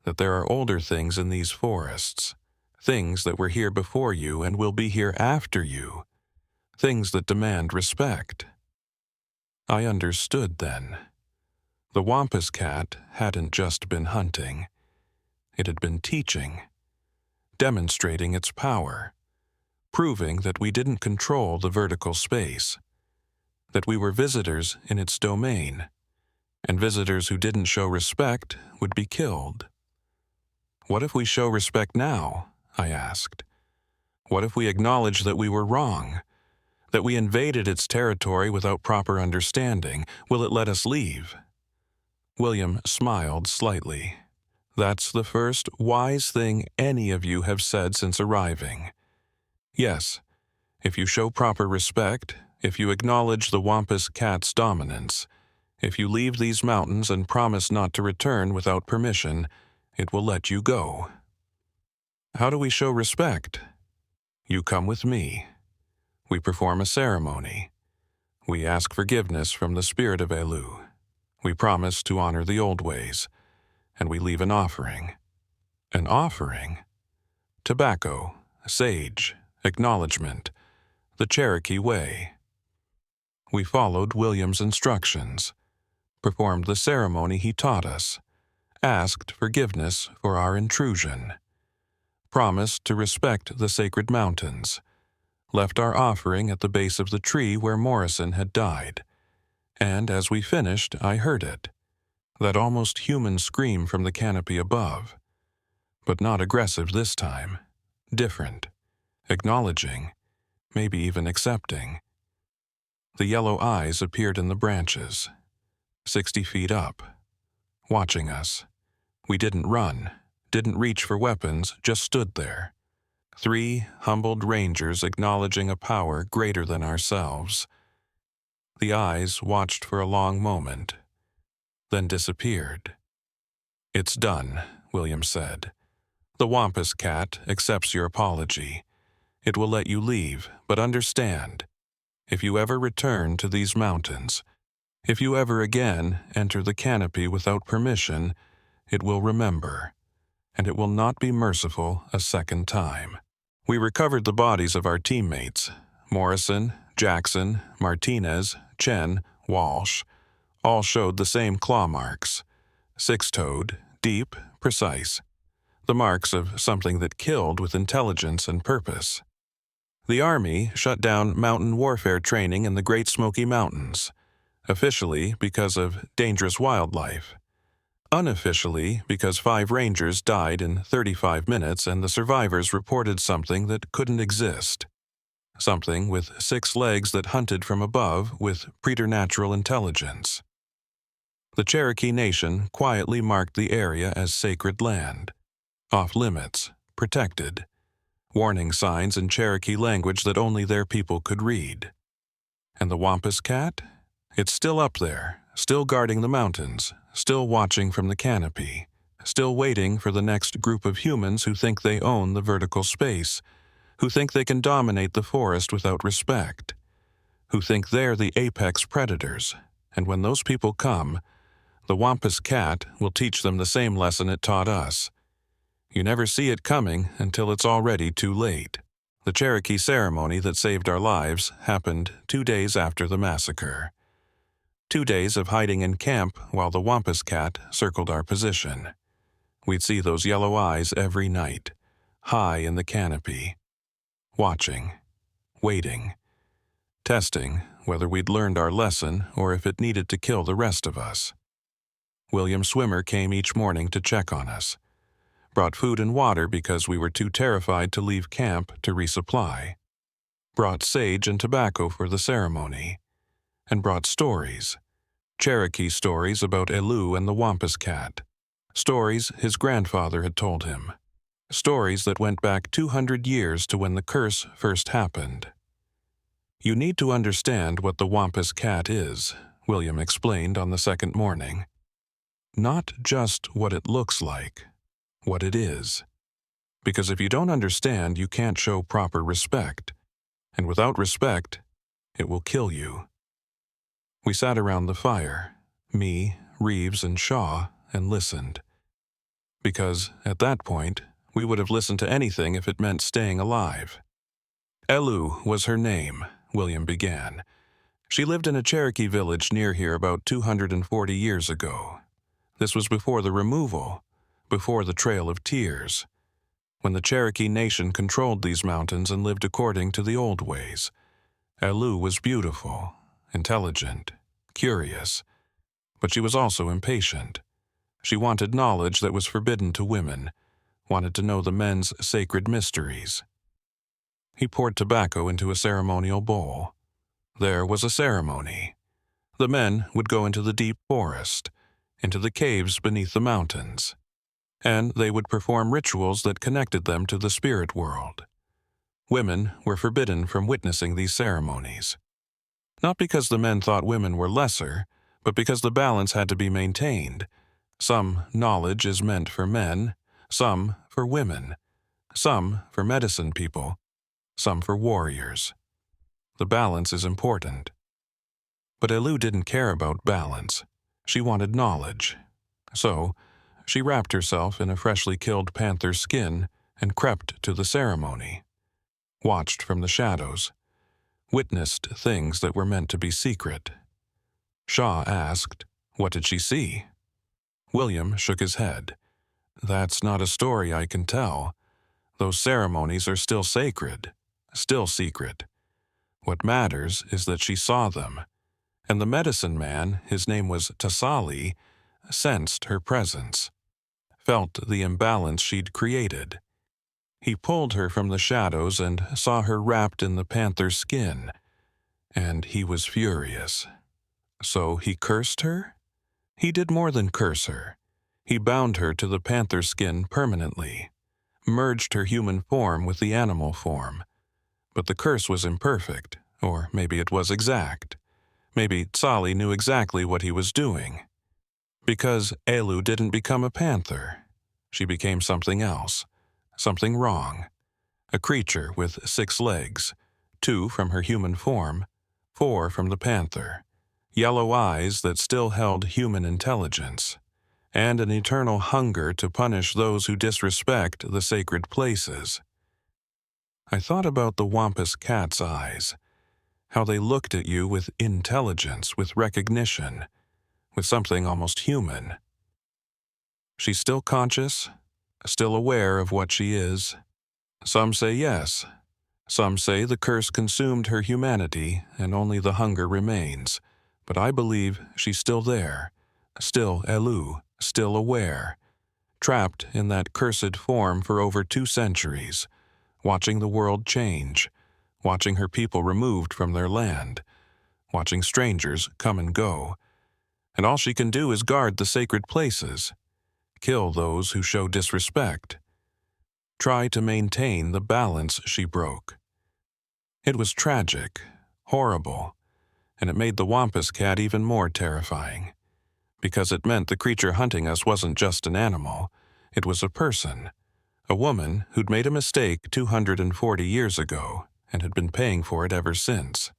That there are older things in these forests. Things that were here before you and will be here after you. Things that demand respect." I understood then. The Wampus Cat hadn't just been hunting. It had been teaching, demonstrating its power, proving that we didn't control the vertical space, that we were visitors in its domain, and visitors who didn't show respect would be killed. "What if we show respect now?" I asked. "What if we acknowledge that we were wrong, that we invaded its territory without proper understanding? Will it let us leave?" William smiled slightly. "That's the first wise thing any of you have said since arriving. Yes, if you show proper respect, if you acknowledge the Wampus Cat's dominance, if you leave these mountains and promise not to return without permission, it will let you go." "How do we show respect?" "You come with me. We perform a ceremony. We ask forgiveness from the spirit of Elu. We promise to honor the old ways, and we leave an offering." "An offering?" "Tobacco, sage, acknowledgement, the Cherokee way." We followed William's instructions, performed the ceremony he taught us, asked forgiveness for our intrusion, promised to respect the sacred mountains, left our offering at the base of the tree where Morrison had died, And as we finished, I heard it. That almost human scream from the canopy above. But not aggressive this time. Different. Acknowledging. Maybe even accepting. The yellow eyes appeared in the branches. 60 feet up. Watching us. We didn't run. Didn't reach for weapons, just stood there. 3 humbled rangers acknowledging a power greater than ourselves. The eyes watched for a long moment, then disappeared. "It's done," William said. "The Wampus Cat accepts your apology. It will let you leave, but understand, if you ever return to these mountains, if you ever again enter the canopy without permission, it will remember, and it will not be merciful a second time." We recovered the bodies of our teammates, Morrison, Jackson, Martinez, Chen, Walsh. All showed the same claw marks. 6-toed, deep, precise. The marks of something that killed with intelligence and purpose. The Army shut down mountain warfare training in the Great Smoky Mountains, officially because of dangerous wildlife. Unofficially, because 5 rangers died in 35 minutes and the survivors reported something that couldn't exist. Something with 6 legs that hunted from above with preternatural intelligence. The Cherokee Nation quietly marked the area as sacred land. Off limits, protected. Warning signs in Cherokee language that only their people could read. And the Wampus Cat? It's still up there, still guarding the mountains. Still watching from the canopy, still waiting for the next group of humans who think they own the vertical space, who think they can dominate the forest without respect, who think they're the apex predators, and when those people come, the Wampus Cat will teach them the same lesson it taught us. You never see it coming until it's already too late. The Cherokee ceremony that saved our lives happened 2 days after the massacre. 2 days of hiding in camp while the Wampus Cat circled our position. We'd see those yellow eyes every night, high in the canopy, watching, waiting, testing whether we'd learned our lesson or if it needed to kill the rest of us. William Swimmer came each morning to check on us, brought food and water because we were too terrified to leave camp to resupply, brought sage and tobacco for the ceremony, and brought stories. Cherokee stories about Elu and the Wampus Cat. Stories his grandfather had told him. Stories that went back 200 years to when the curse first happened. "You need to understand what the Wampus Cat is," William explained on the second morning. "Not just what it looks like, what it is. Because if you don't understand, you can't show proper respect. And without respect, it will kill you." We sat around the fire, me, Reeves, and Shaw, and listened. Because, at that point, we would have listened to anything if it meant staying alive. "Elu was her name," William began. "She lived in a Cherokee village near here about 240 years ago. This was before the removal, before the Trail of Tears, when the Cherokee Nation controlled these mountains and lived according to the old ways. Elu was beautiful, intelligent, curious, but she was also impatient. She wanted knowledge that was forbidden to women, wanted to know the men's sacred mysteries." He poured tobacco into a ceremonial bowl. There was a ceremony. The men would go into the deep forest, into the caves beneath the mountains, and they would perform rituals that connected them to the spirit world. Women were forbidden from witnessing these ceremonies. Not because the men thought women were lesser, but because the balance had to be maintained. Some knowledge is meant for men, some for women, some for medicine people, some for warriors. The balance is important. But Elu didn't care about balance. She wanted knowledge. So, she wrapped herself in a freshly killed panther's skin and crept to the ceremony. Watched from the shadows. Witnessed things that were meant to be secret. Shaw asked, "What did she see?" William shook his head. "That's not a story I can tell. Those ceremonies are still sacred, still secret. What matters is that she saw them. and the medicine man, his name was Tassali, sensed her presence, felt the imbalance she'd created. He pulled her from the shadows and saw her wrapped in the panther's skin, and he was furious. So he cursed her? He did more than curse her. He bound her to the panther's skin permanently, merged her human form with the animal form. But the curse was imperfect, or maybe it was exact. Maybe Tsali knew exactly what he was doing. Because Elu didn't become a panther. She became something else, something wrong. A creature with 6 legs, 2 from her human form, 4 from the panther, yellow eyes that still held human intelligence, and an eternal hunger to punish those who disrespect the sacred places. I thought about the Wampus Cat's eyes, how they looked at you with intelligence, with recognition, with something almost human. She's still conscious, still aware of what she is. Some say yes. Some say the curse consumed her humanity and only the hunger remains. But I believe she's still there, still Elu, still aware, trapped in that cursed form for over 2 centuries, watching the world change, watching her people removed from their land, watching strangers come and go. And all she can do is guard the sacred places, kill those who show disrespect, try to maintain the balance she broke. It was tragic, horrible, and it made the Wampus Cat even more terrifying, because it meant the creature hunting us wasn't just an animal, it was a person, a woman who'd made a mistake 240 years ago and had been paying for it ever since.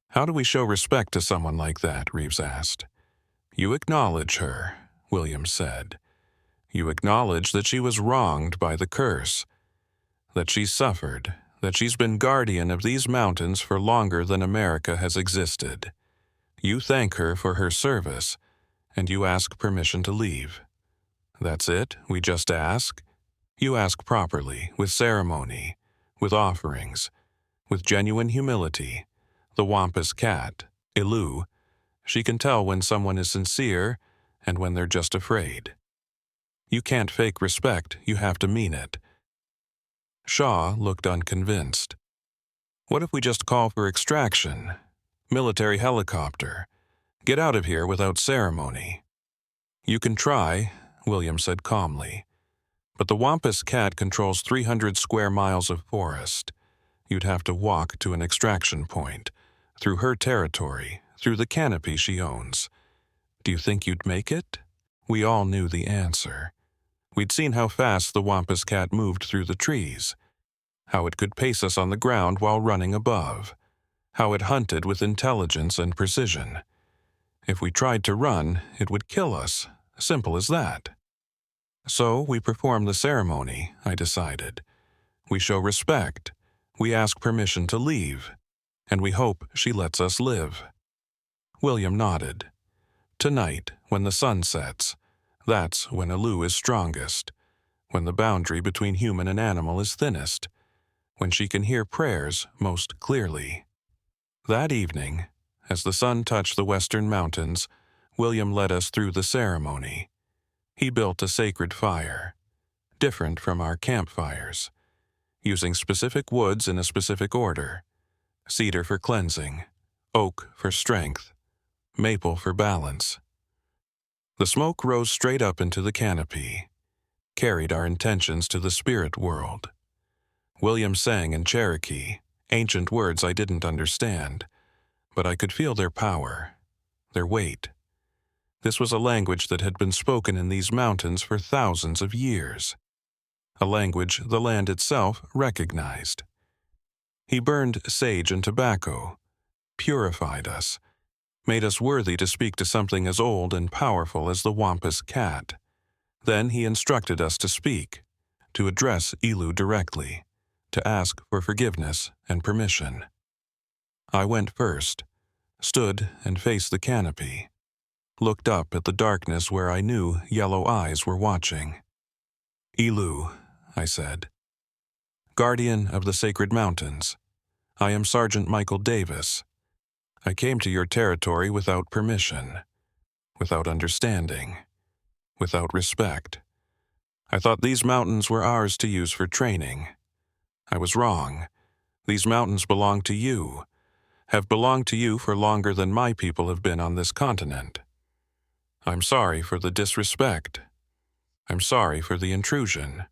How do we show respect to someone like that? Reeves asked. You acknowledge her, Williams said. You acknowledge that she was wronged by the curse, that she suffered, that she's been guardian of these mountains for longer than America has existed. You thank her for her service, and you ask permission to leave. That's it? We just ask? You ask properly, with ceremony, with offerings, with genuine humility. The Wampus Cat, Elu, she can tell when someone is sincere and when they're just afraid. You can't fake respect, you have to mean it. Shaw looked unconvinced. What if we just call for extraction? Military helicopter. Get out of here without ceremony. You can try, William said calmly. But the Wampus Cat controls 300 square miles of forest. You'd have to walk to an extraction point, through her territory, through the canopy she owns. Do you think you'd make it? We all knew the answer. We'd seen how fast the Wampus Cat moved through the trees, how it could pace us on the ground while running above, how it hunted with intelligence and precision. If we tried to run, it would kill us. Simple as that. So we perform the ceremony, I decided. We show respect. We ask permission to leave. And we hope she lets us live. William nodded. Tonight, when the sun sets, that's when Elu is strongest, when the boundary between human and animal is thinnest, when she can hear prayers most clearly. That evening, as the sun touched the western mountains, William led us through the ceremony. He built a sacred fire, different from our campfires, using specific woods in a specific order: cedar for cleansing, oak for strength, maple for balance. The smoke rose straight up into the canopy, carried our intentions to the spirit world. William sang in Cherokee, ancient words I didn't understand, but I could feel their power, their weight. This was a language that had been spoken in these mountains for thousands of years, a language the land itself recognized. He burned sage and tobacco, purified us, made us worthy to speak to something as old and powerful as the Wampus Cat. Then he instructed us to speak, to address Elu directly, to ask for forgiveness and permission. I went first, stood and faced the canopy, looked up at the darkness where I knew yellow eyes were watching. Elu, I said. Guardian of the sacred mountains, I am Sergeant Michael Davis. I came to your territory without permission, without understanding, without respect. I thought these mountains were ours to use for training. I was wrong. These mountains belong to you, have belonged to you for longer than my people have been on this continent. I'm sorry for the disrespect. I'm sorry for the intrusion.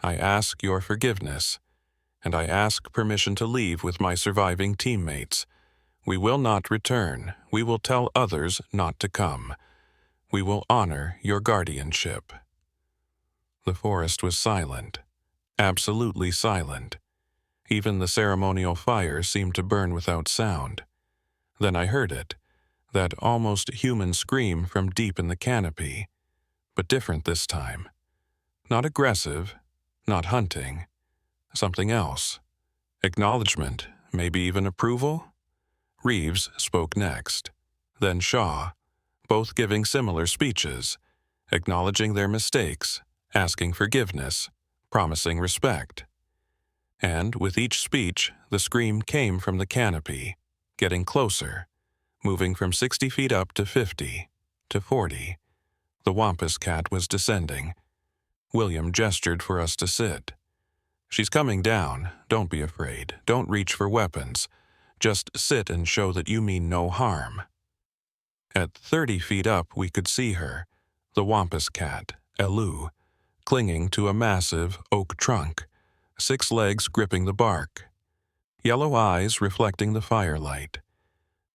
I ask your forgiveness, and I ask permission to leave with my surviving teammates. We will not return. We will tell others not to come. We will honor your guardianship." The forest was silent, absolutely silent. Even the ceremonial fire seemed to burn without sound. Then I heard it, that almost human scream from deep in the canopy, but different this time. Not aggressive, not hunting, something else. Acknowledgement, maybe even approval? Reeves spoke next, then Shaw, both giving similar speeches, acknowledging their mistakes, asking forgiveness, promising respect. And with each speech, the scream came from the canopy, getting closer, moving from 60 feet up to 50, to 40. The Wampus Cat was descending. William gestured for us to sit. "She's coming down. Don't be afraid. Don't reach for weapons. Just sit and show that you mean no harm." At 30 feet up, we could see her, the Wampus Cat, Elu, clinging to a massive oak trunk, 6 legs gripping the bark, yellow eyes reflecting the firelight,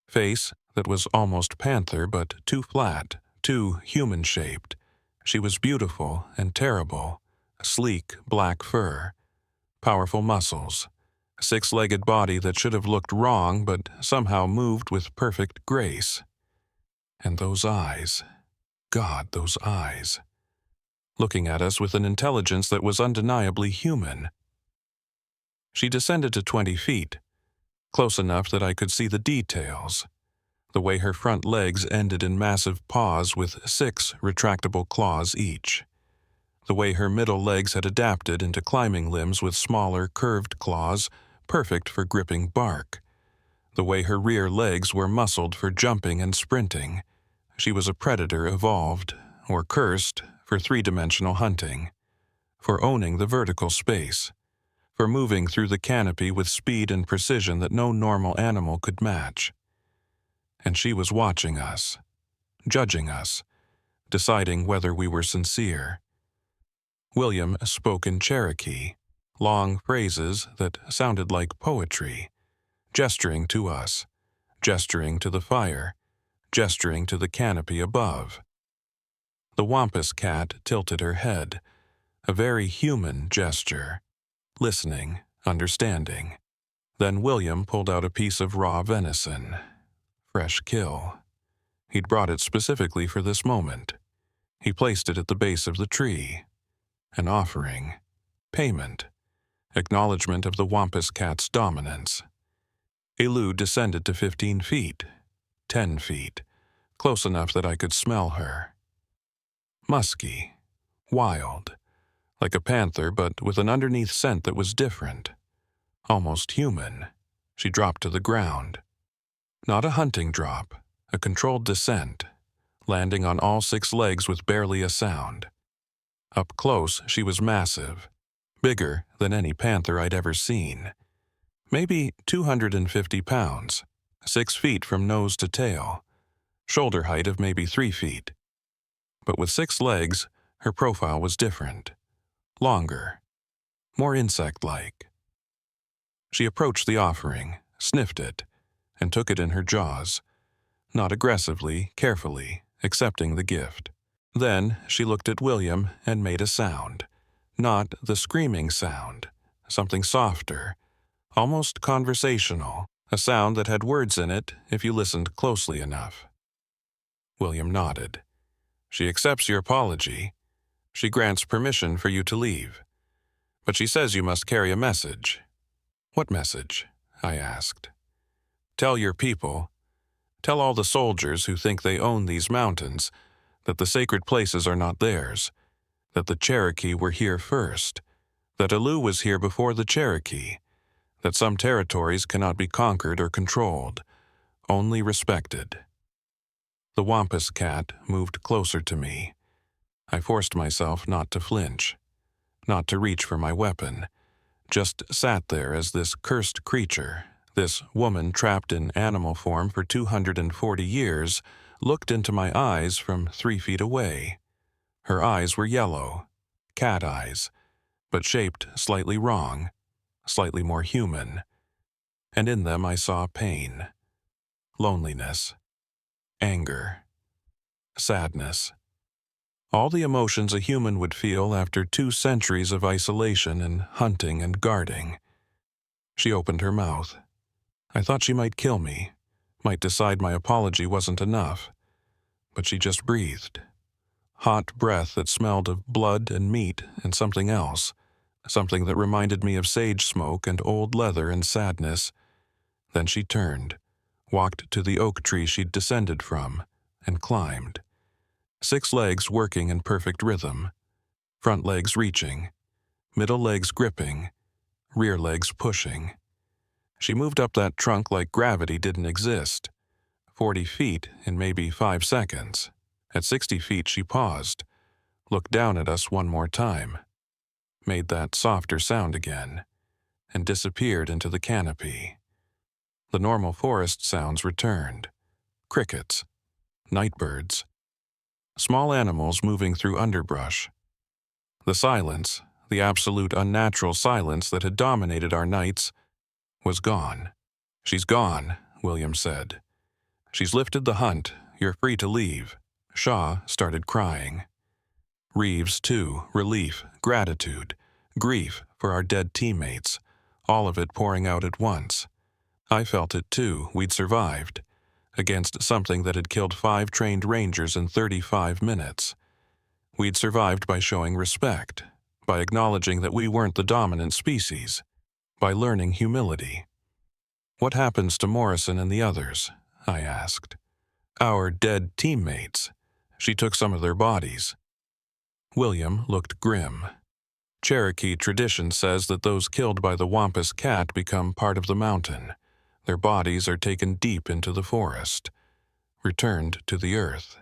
face that was almost panther but too flat, too human-shaped. She was beautiful and terrible, sleek black fur, powerful muscles, 6-legged body that should have looked wrong but somehow moved with perfect grace. And those eyes, God, those eyes, looking at us with an intelligence that was undeniably human. She descended to 20 feet, close enough that I could see the details, the way her front legs ended in massive paws with 6 retractable claws each, the way her middle legs had adapted into climbing limbs with smaller, curved claws, perfect for gripping bark, the way her rear legs were muscled for jumping and sprinting. She was a predator evolved, or cursed, for 3-dimensional hunting, for owning the vertical space, for moving through the canopy with speed and precision that no normal animal could match. And she was watching us, judging us, deciding whether we were sincere. William spoke in Cherokee, long phrases that sounded like poetry, gesturing to us, gesturing to the fire, gesturing to the canopy above. The Wampus Cat tilted her head, a very human gesture, listening, understanding. Then William pulled out a piece of raw venison. Fresh kill. He'd brought it specifically for this moment. He placed it at the base of the tree. An offering. Payment. Acknowledgement of the Wampus Cat's dominance. Elu descended to 15 feet. 10 feet. Close enough that I could smell her. Musky. Wild. Like a panther, but with an underneath scent that was different. Almost human. She dropped to the ground. Not a hunting drop, a controlled descent, landing on all 6 legs with barely a sound. Up close, she was massive, bigger than any panther I'd ever seen. Maybe 250 pounds, 6 feet from nose to tail, shoulder height of maybe 3 feet. But with 6 legs, her profile was different, longer, more insect-like. She approached the offering, sniffed it, and took it in her jaws, not aggressively, carefully, accepting the gift. Then she looked at William and made a sound, not the screaming sound, something softer, almost conversational, a sound that had words in it if you listened closely enough. William nodded. "She accepts your apology. She grants permission for you to leave. But she says you must carry a message." "What message?" I asked. "Tell your people, tell all the soldiers who think they own these mountains, that the sacred places are not theirs, that the Cherokee were here first, that Elu was here before the Cherokee, that some territories cannot be conquered or controlled, only respected. The Wampus Cat moved closer to me. I forced myself not to flinch, not to reach for my weapon, just sat there as this cursed creature, this woman trapped in animal form for 240 years, looked into my eyes from 3 feet away. Her eyes were yellow, cat eyes, but shaped slightly wrong, slightly more human. And in them I saw pain, loneliness, anger, sadness. All the emotions a human would feel after 2 centuries of isolation and hunting and guarding. She opened her mouth. I thought she might kill me, might decide my apology wasn't enough. But she just breathed. Hot breath that smelled of blood and meat and something else, something that reminded me of sage smoke and old leather and sadness. Then she turned, walked to the oak tree she'd descended from, and climbed. 6 legs working in perfect rhythm, front legs reaching, middle legs gripping, rear legs pushing. She moved up that trunk like gravity didn't exist. 40 feet in maybe 5 seconds. At 60 feet she paused, looked down at us one more time, made that softer sound again, and disappeared into the canopy. The normal forest sounds returned. Crickets, nightbirds, small animals moving through underbrush. The silence, the absolute unnatural silence that had dominated our nights, was gone. She's gone, William said. She's lifted the hunt. You're free to leave. Shaw started crying. Reeves, too, relief, gratitude, grief for our dead teammates, all of it pouring out at once. I felt it, too. We'd survived, against something that had killed 5 trained rangers in 35 minutes. We'd survived by showing respect, by acknowledging that we weren't the dominant species, by learning humility. What happens to Morrison and the others? I asked. Our dead teammates. She took some of their bodies. William looked grim. Cherokee tradition says that those killed by the Wampus Cat become part of the mountain. Their bodies are taken deep into the forest, returned to the earth.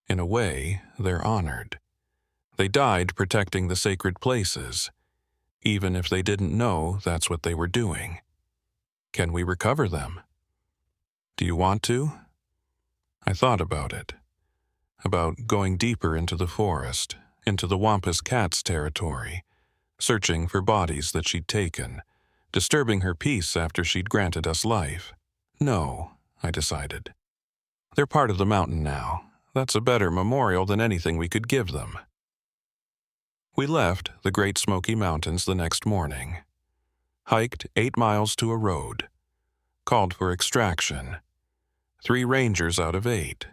In a way, they're honored. They died protecting the sacred places, even if they didn't know that's what they were doing. Can we recover them? Do you want to? I thought about it. About going deeper into the forest, into the Wampus Cat's territory, searching for bodies that she'd taken, disturbing her peace after she'd granted us life. No, I decided. They're part of the mountain now. That's a better memorial than anything we could give them. We left the Great Smoky Mountains the next morning. Hiked 8 miles to a road. Called for extraction. 3 rangers out of 8.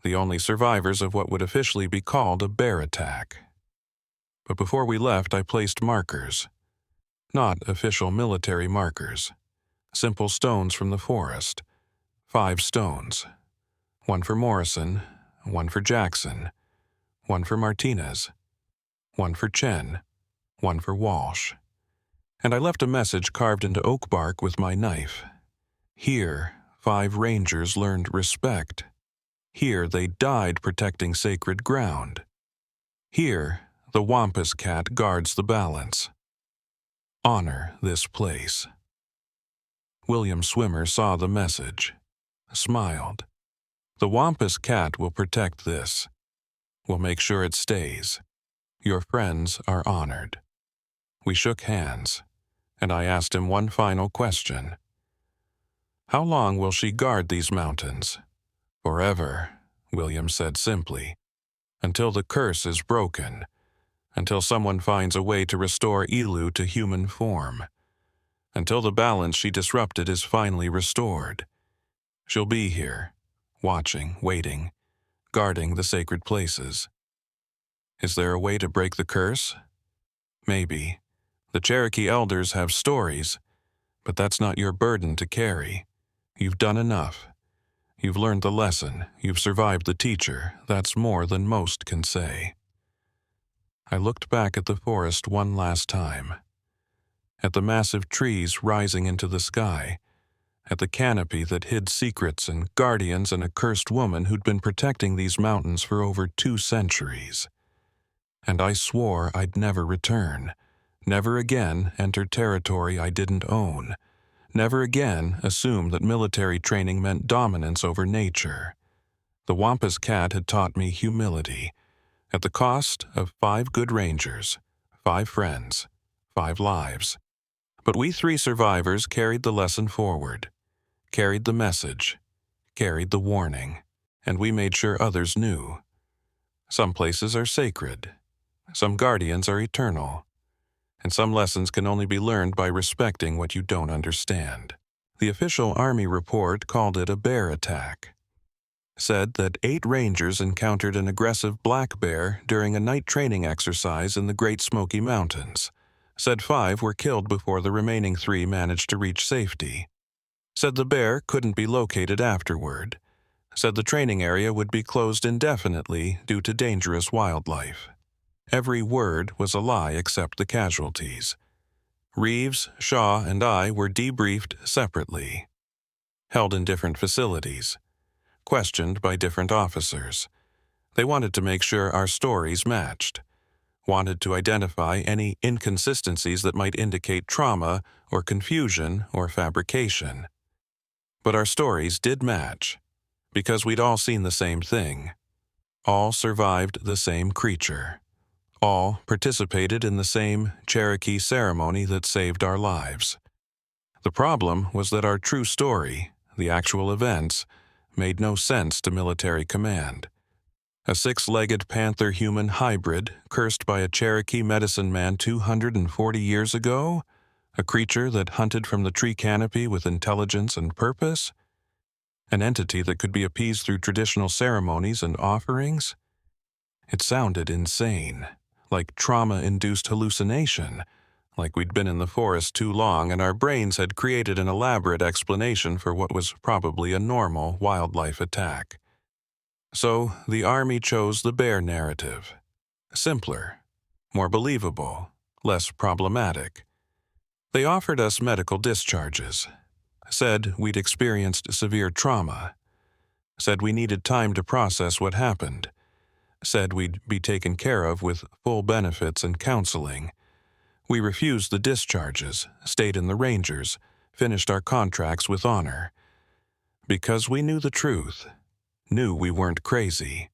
The only survivors of what would officially be called a bear attack. But before we left, I placed markers. Not official military markers. Simple stones from the forest. 5 stones. 1 for Morrison, 1 for Jackson, 1 for Martinez, 1 for Chen, 1 for Walsh. And I left a message carved into oak bark with my knife. Here, 5 rangers learned respect. Here they died protecting sacred ground. Here, the Wampus Cat guards the balance. Honor this place. William Swimmer saw the message, smiled. The Wampus Cat will protect this. We'll make sure it stays. Your friends are honored. We shook hands, and I asked him one final question. How long will she guard these mountains? Forever, William said simply. Until the curse is broken. Until someone finds a way to restore Elu to human form. Until the balance she disrupted is finally restored. She'll be here, watching, waiting, guarding the sacred places. Is there a way to break the curse? Maybe. The Cherokee elders have stories, but that's not your burden to carry. You've done enough. You've learned the lesson. You've survived the teacher. That's more than most can say. I looked back at the forest one last time. At the massive trees rising into the sky, at the canopy that hid secrets and guardians and a cursed woman who'd been protecting these mountains for over 2 centuries. And I swore I'd never return, never again enter territory I didn't own, never again assume that military training meant dominance over nature. The Wampus Cat had taught me humility, at the cost of 5 good rangers, 5 friends, 5 lives. But we 3 survivors carried the lesson forward, carried the message, carried the warning, and we made sure others knew. Some places are sacred, some guardians are eternal, and some lessons can only be learned by respecting what you don't understand. The official Army report called it a bear attack. Said that 8 rangers encountered an aggressive black bear during a night training exercise in the Great Smoky Mountains. Said 5 were killed before the remaining 3 managed to reach safety. Said the bear couldn't be located afterward. Said the training area would be closed indefinitely due to dangerous wildlife. Every word was a lie except the casualties. Reeves, Shaw, and I were debriefed separately. Held in different facilities. Questioned by different officers. They wanted to make sure our stories matched. Wanted to identify any inconsistencies that might indicate trauma or confusion or fabrication. But our stories did match, because we'd all seen the same thing. All survived the same creature. All participated in the same Cherokee ceremony that saved our lives. The problem was that our true story, the actual events, made no sense to military command. A 6-legged panther-human hybrid cursed by a Cherokee medicine man 240 years ago? A creature that hunted from the tree canopy with intelligence and purpose? An entity that could be appeased through traditional ceremonies and offerings? It sounded insane, like trauma-induced hallucination, like we'd been in the forest too long and our brains had created an elaborate explanation for what was probably a normal wildlife attack. So the Army chose the bear narrative. Simpler, more believable, less problematic. They offered us medical discharges, said we'd experienced severe trauma, said we needed time to process what happened, said we'd be taken care of with full benefits and counseling. We refused the discharges, stayed in the Rangers, finished our contracts with honor. Because we knew the truth, knew we weren't crazy,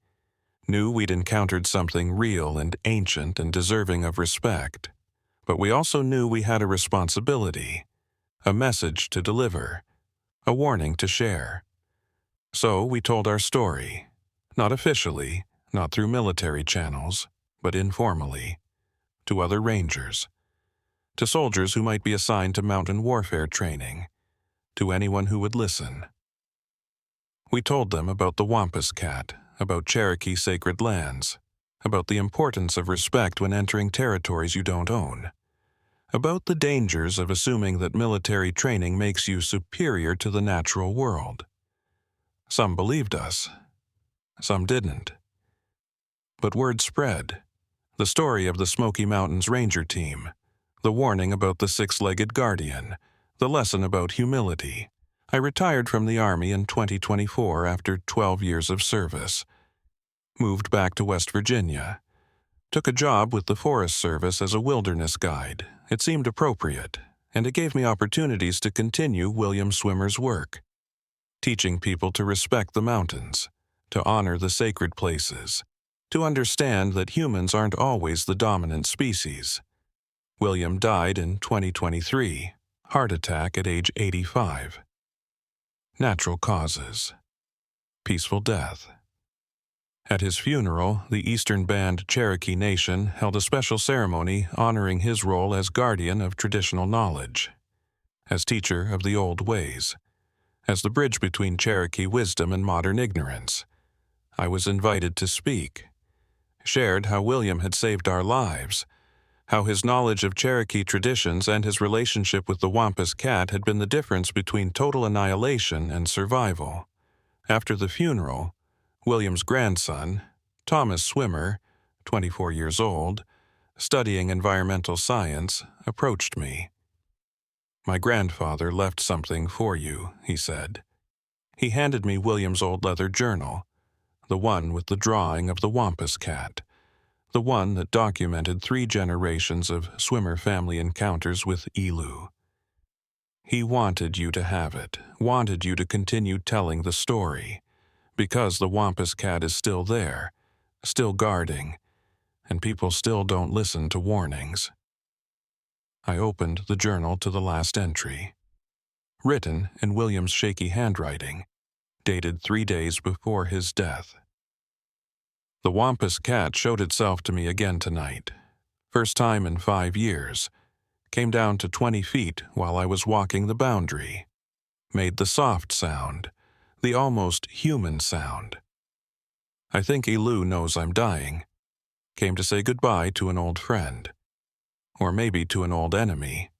knew we'd encountered something real and ancient and deserving of respect. But we also knew we had a responsibility, a message to deliver, a warning to share. So we told our story, not officially, not through military channels, but informally, to other Rangers, to soldiers who might be assigned to mountain warfare training, to anyone who would listen. We told them about the Wampus Cat, about Cherokee sacred lands, about the importance of respect when entering territories you don't own, about the dangers of assuming that military training makes you superior to the natural world. Some believed us, some didn't. But word spread. The story of the Smoky Mountains Ranger Team, the warning about the 6-legged guardian, the lesson about humility. I retired from the Army in 2024 after 12 years of service. Moved back to West Virginia. Took a job with the Forest Service as a wilderness guide. It seemed appropriate, and it gave me opportunities to continue William Swimmer's work, teaching people to respect the mountains, to honor the sacred places, to understand that humans aren't always the dominant species. William died in 2023, heart attack at age 85. Natural causes. Peaceful death. At his funeral, the Eastern Band Cherokee Nation held a special ceremony honoring his role as guardian of traditional knowledge, as teacher of the old ways, as the bridge between Cherokee wisdom and modern ignorance. I was invited to speak, shared how William had saved our lives, how his knowledge of Cherokee traditions and his relationship with the Wampus Cat had been the difference between total annihilation and survival. After the funeral, William's grandson, Thomas Swimmer, 24 years old, studying environmental science, approached me. "My grandfather left something for you," he said. He handed me William's old leather journal, the one with the drawing of the Wampus Cat, the one that documented 3 generations of swimmer family encounters with Elu. He wanted you to have it, wanted you to continue telling the story, because the Wampus Cat is still there, still guarding, and people still don't listen to warnings. I opened the journal to the last entry, written in William's shaky handwriting, dated 3 days before his death. The Wampus Cat showed itself to me again tonight. First time in 5 years. Came down to 20 feet while I was walking the boundary. Made the soft sound, the almost human sound. I think Elu knows I'm dying. Came to say goodbye to an old friend. Or maybe to an old enemy.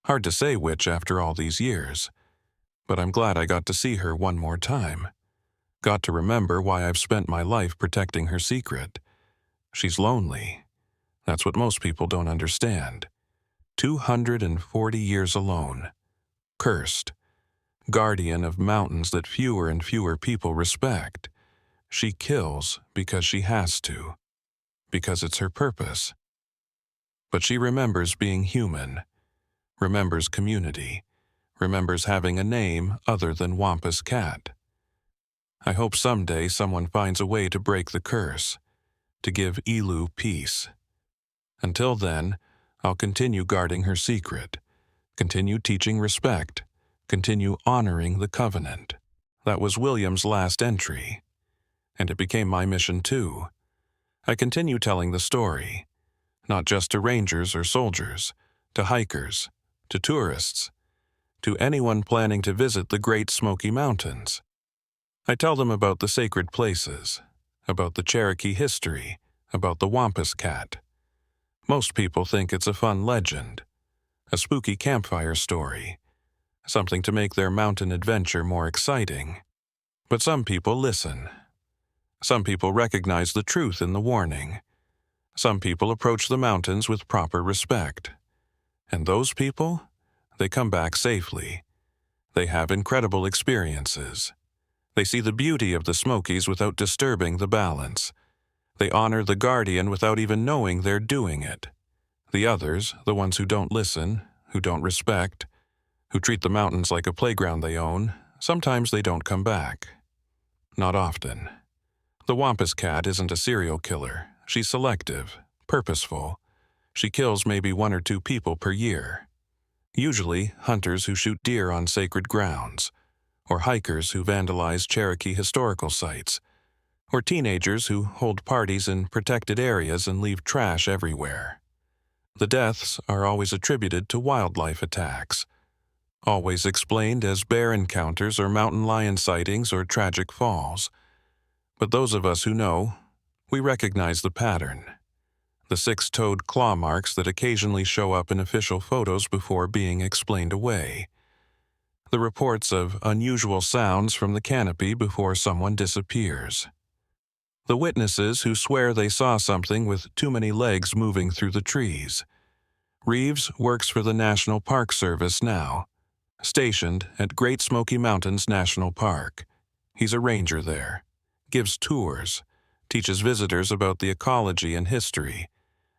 Hard to say which after all these years. But I'm glad I got to see her one more time. Got to remember why I've spent my life protecting her secret. She's lonely. That's what most people don't understand. 240 years alone. Cursed. Guardian of mountains that fewer and fewer people respect. She kills because she has to. Because it's her purpose. But she remembers being human. Remembers community. Remembers having a name other than Wampus Cat. I hope someday someone finds a way to break the curse. To give Elu peace. Until then, I'll continue guarding her secret, continue teaching respect, continue honoring the covenant. That was William's last entry, and it became my mission too. I continue telling the story, not just to rangers or soldiers, to hikers, to tourists, to anyone planning to visit the Great Smoky Mountains. I tell them about the sacred places, about the Cherokee history, about the Wampus Cat. Most people think it's a fun legend, a spooky campfire story, something to make their mountain adventure more exciting. But some people listen. Some people recognize the truth in the warning. Some people approach the mountains with proper respect. And those people, they come back safely. They have incredible experiences. They see the beauty of the Smokies without disturbing the balance. They honor the guardian without even knowing they're doing it. The others, the ones who don't listen, who don't respect, who treat the mountains like a playground they own, sometimes they don't come back. Not often. The Wampus Cat isn't a serial killer. She's selective, purposeful. She kills maybe 1 or 2 people per year. Usually, hunters who shoot deer on sacred grounds, or hikers who vandalize Cherokee historical sites, or teenagers who hold parties in protected areas and leave trash everywhere. The deaths are always attributed to wildlife attacks, always explained as bear encounters or mountain lion sightings or tragic falls. But those of us who know, we recognize the pattern. The 6-toed claw marks that occasionally show up in official photos before being explained away. The reports of unusual sounds from the canopy before someone disappears. The witnesses who swear they saw something with too many legs moving through the trees. Reeves works for the National Park Service now, stationed at Great Smoky Mountains National Park. He's a ranger there, gives tours, teaches visitors about the ecology and history,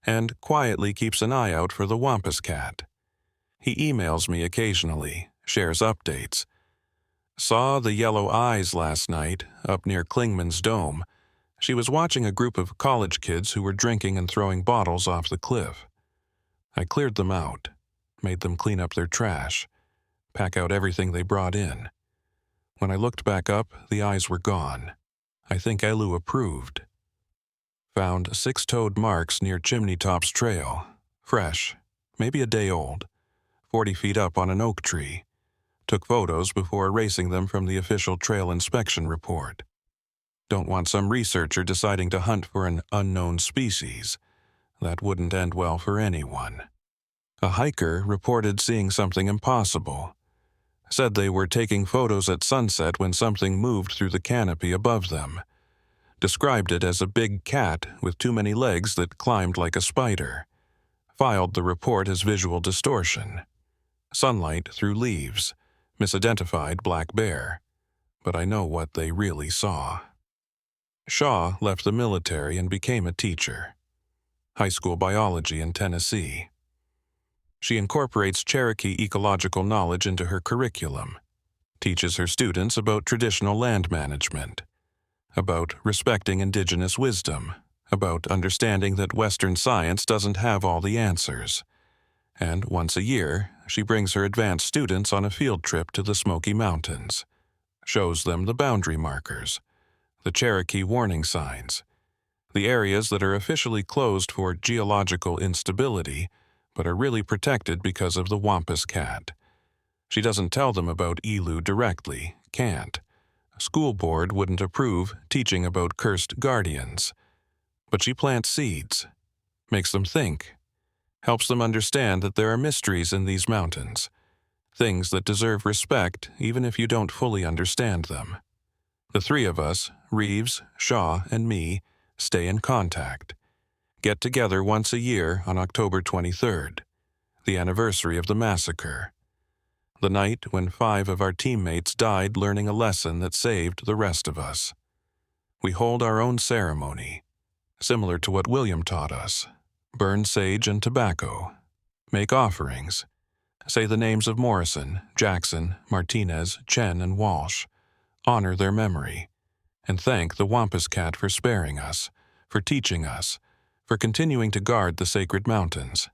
and quietly keeps an eye out for the Wampus Cat. He emails me occasionally, shares updates. Saw the yellow eyes last night up near Klingman's Dome. She was watching a group of college kids who were drinking and throwing bottles off the cliff. I cleared them out, made them clean up their trash, pack out everything they brought in. When I looked back up, the eyes were gone. I think Elu approved. Found 6-toed marks near Chimney Tops Trail, fresh, maybe a day old, 40 feet up on an oak tree. Took photos before erasing them from the official trail inspection report. Don't want some researcher deciding to hunt for an unknown species. That wouldn't end well for anyone. A hiker reported seeing something impossible. Said they were taking photos at sunset when something moved through the canopy above them. Described it as a big cat with too many legs that climbed like a spider. Filed the report as visual distortion. sunlight through leaves, misidentified black bear. But I know what they really saw. Shaw left the military and became a teacher. High school biology in Tennessee. She incorporates Cherokee ecological knowledge into her curriculum, teaches her students about traditional land management, about respecting indigenous wisdom, about understanding that Western science doesn't have all the answers. And once a year, she brings her advanced students on a field trip to the Smoky Mountains, shows them the boundary markers, the Cherokee warning signs, the areas that are officially closed for geological instability but are really protected because of the Wampus Cat. She doesn't tell them about Elu directly, can't. School board wouldn't approve teaching about cursed guardians. But she plants seeds, makes them think, helps them understand that there are mysteries in these mountains, things that deserve respect even if you don't fully understand them. The three of us, Reeves, Shaw, and me, stay in contact. Get together once a year on October 23rd, the anniversary of the massacre, the night when 5 of our teammates died learning a lesson that saved the rest of us. We hold our own ceremony, similar to what William taught us. Burn sage and tobacco, make offerings, say the names of Morrison, Jackson, Martinez, Chen, and Walsh, honor their memory, and thank the Wampus Cat for sparing us, for teaching us, for continuing to guard the sacred mountains.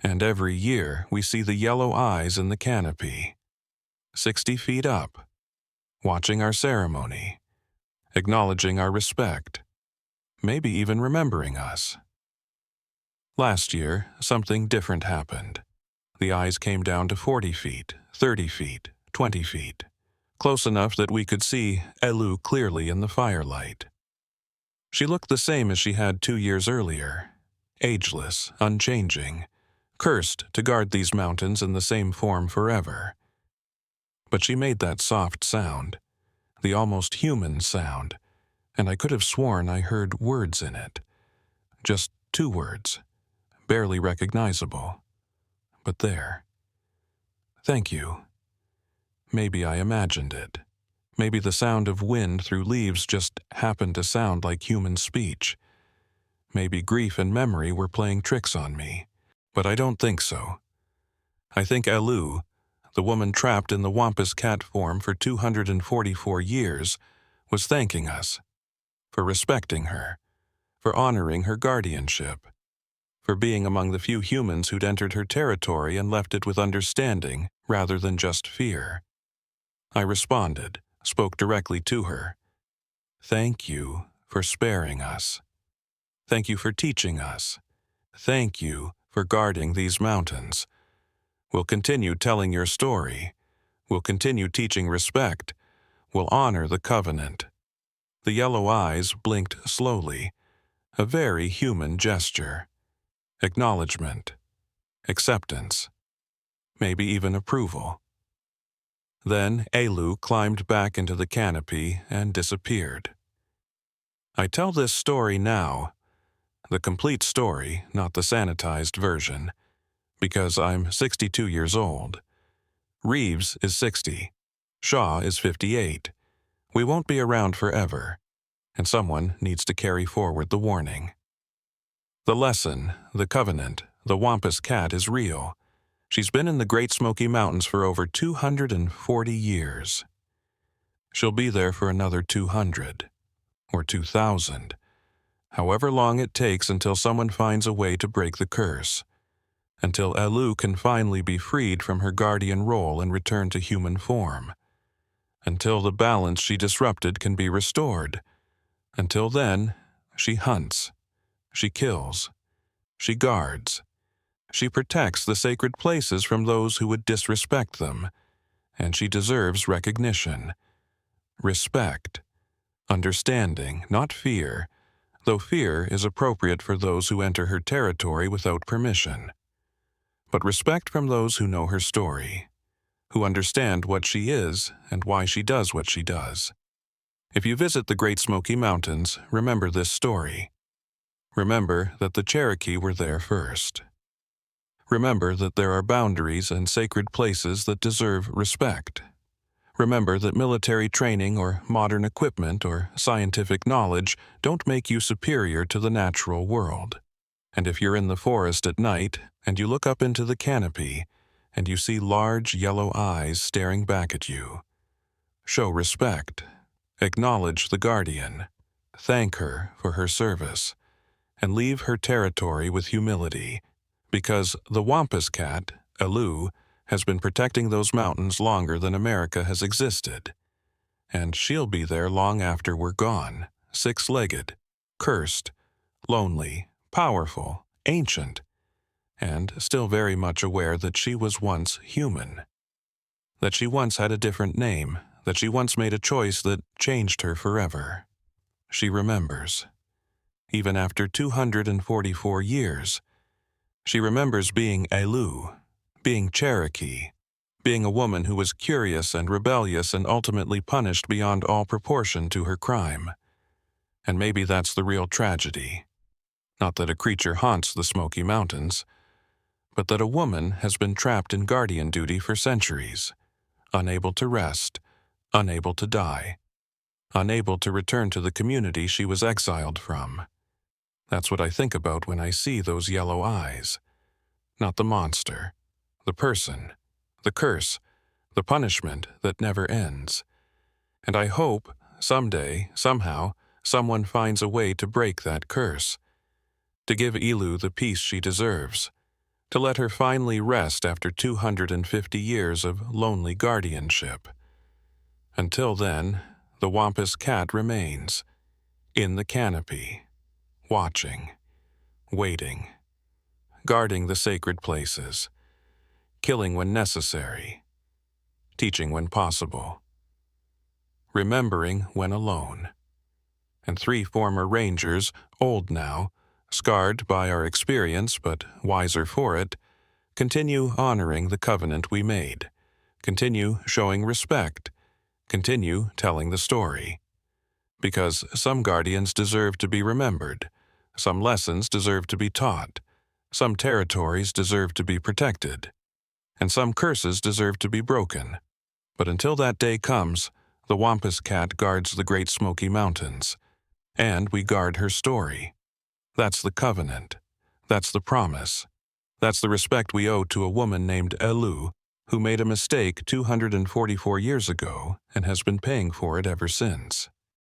And every year we see the yellow eyes in the canopy, 60 feet up, watching our ceremony, acknowledging our respect, maybe even remembering us. Last year, something different happened. The eyes came down to 40 feet, 30 feet, 20 feet, close enough that we could see Elu clearly in the firelight. She looked the same as she had 2 years earlier, ageless, unchanging, cursed to guard these mountains in the same form forever. But she made that soft sound, the almost human sound, and I could have sworn I heard words in it. Just 2 words, barely recognizable. But there. Thank you. Maybe I imagined it. Maybe the sound of wind through leaves just happened to sound like human speech. Maybe grief and memory were playing tricks on me. But I don't think so. I think Elu, the woman trapped in the Wampus Cat form for 244 years, was thanking us, for respecting her, for honoring her guardianship, for being among the few humans who'd entered her territory and left it with understanding rather than just fear. I responded, spoke directly to her. Thank you for sparing us. Thank you for teaching us. Thank you for guarding these mountains. We'll continue telling your story. We'll continue teaching respect. We'll honor the covenant. The yellow eyes blinked slowly, a very human gesture. Acknowledgement, acceptance, maybe even approval. Then Elu climbed back into the canopy and disappeared. I tell this story now, the complete story, not the sanitized version, because I'm 62 years old. Reeves is 60. Shaw is 58. We won't be around forever, and someone needs to carry forward the warning. The lesson, the covenant, the Wampus Cat is real. She's been in the Great Smoky Mountains for over 240 years. She'll be there for another 200, or 2,000, however long it takes until someone finds a way to break the curse, until Elu can finally be freed from her guardian role and return to human form, until the balance she disrupted can be restored. Until then, she hunts. She kills. She guards. She protects the sacred places from those who would disrespect them, and she deserves recognition, respect, understanding, not fear, though fear is appropriate for those who enter her territory without permission, but respect from those who know her story, who understand what she is and why she does what she does. If you visit the Great Smoky Mountains, remember this story. Remember that the Cherokee were there first. Remember that there are boundaries and sacred places that deserve respect. Remember that military training or modern equipment or scientific knowledge don't make you superior to the natural world. And if you're in the forest at night and you look up into the canopy and you see large yellow eyes staring back at you, show respect. Acknowledge the guardian. Thank her for her service. And leave her territory with humility, because the Wampus Cat, Elu, has been protecting those mountains longer than America has existed. And she'll be there long after we're gone, six-legged, cursed, lonely, powerful, ancient, and still very much aware that she was once human. That she once had a different name, that she once made a choice that changed her forever. She remembers. Even after 244 years, she remembers being Elu, being Cherokee, being a woman who was curious and rebellious and ultimately punished beyond all proportion to her crime. And maybe that's the real tragedy. Not that a creature haunts the Smoky Mountains, but that a woman has been trapped in guardian duty for centuries, unable to rest, unable to die, unable to return to the community she was exiled from. That's what I think about when I see those yellow eyes. Not the monster, the person, the curse, the punishment that never ends. And I hope, someday, somehow, someone finds a way to break that curse, to give Elu the peace she deserves, to let her finally rest after 250 years of lonely guardianship. Until then, the Wampus Cat remains, in the canopy, watching, waiting, guarding the sacred places, killing when necessary, teaching when possible, remembering when alone. And 3 former rangers, old now, scarred by our experience but wiser for it, continue honoring the covenant we made, continue showing respect, continue telling the story. Because some guardians deserve to be remembered, some lessons deserve to be taught, some territories deserve to be protected, and some curses deserve to be broken. But until that day comes, the Wampus Cat guards the Great Smoky Mountains, and we guard her story. That's the covenant. That's the promise. That's the respect we owe to a woman named Elu, who made a mistake 244 years ago and has been paying for it ever since.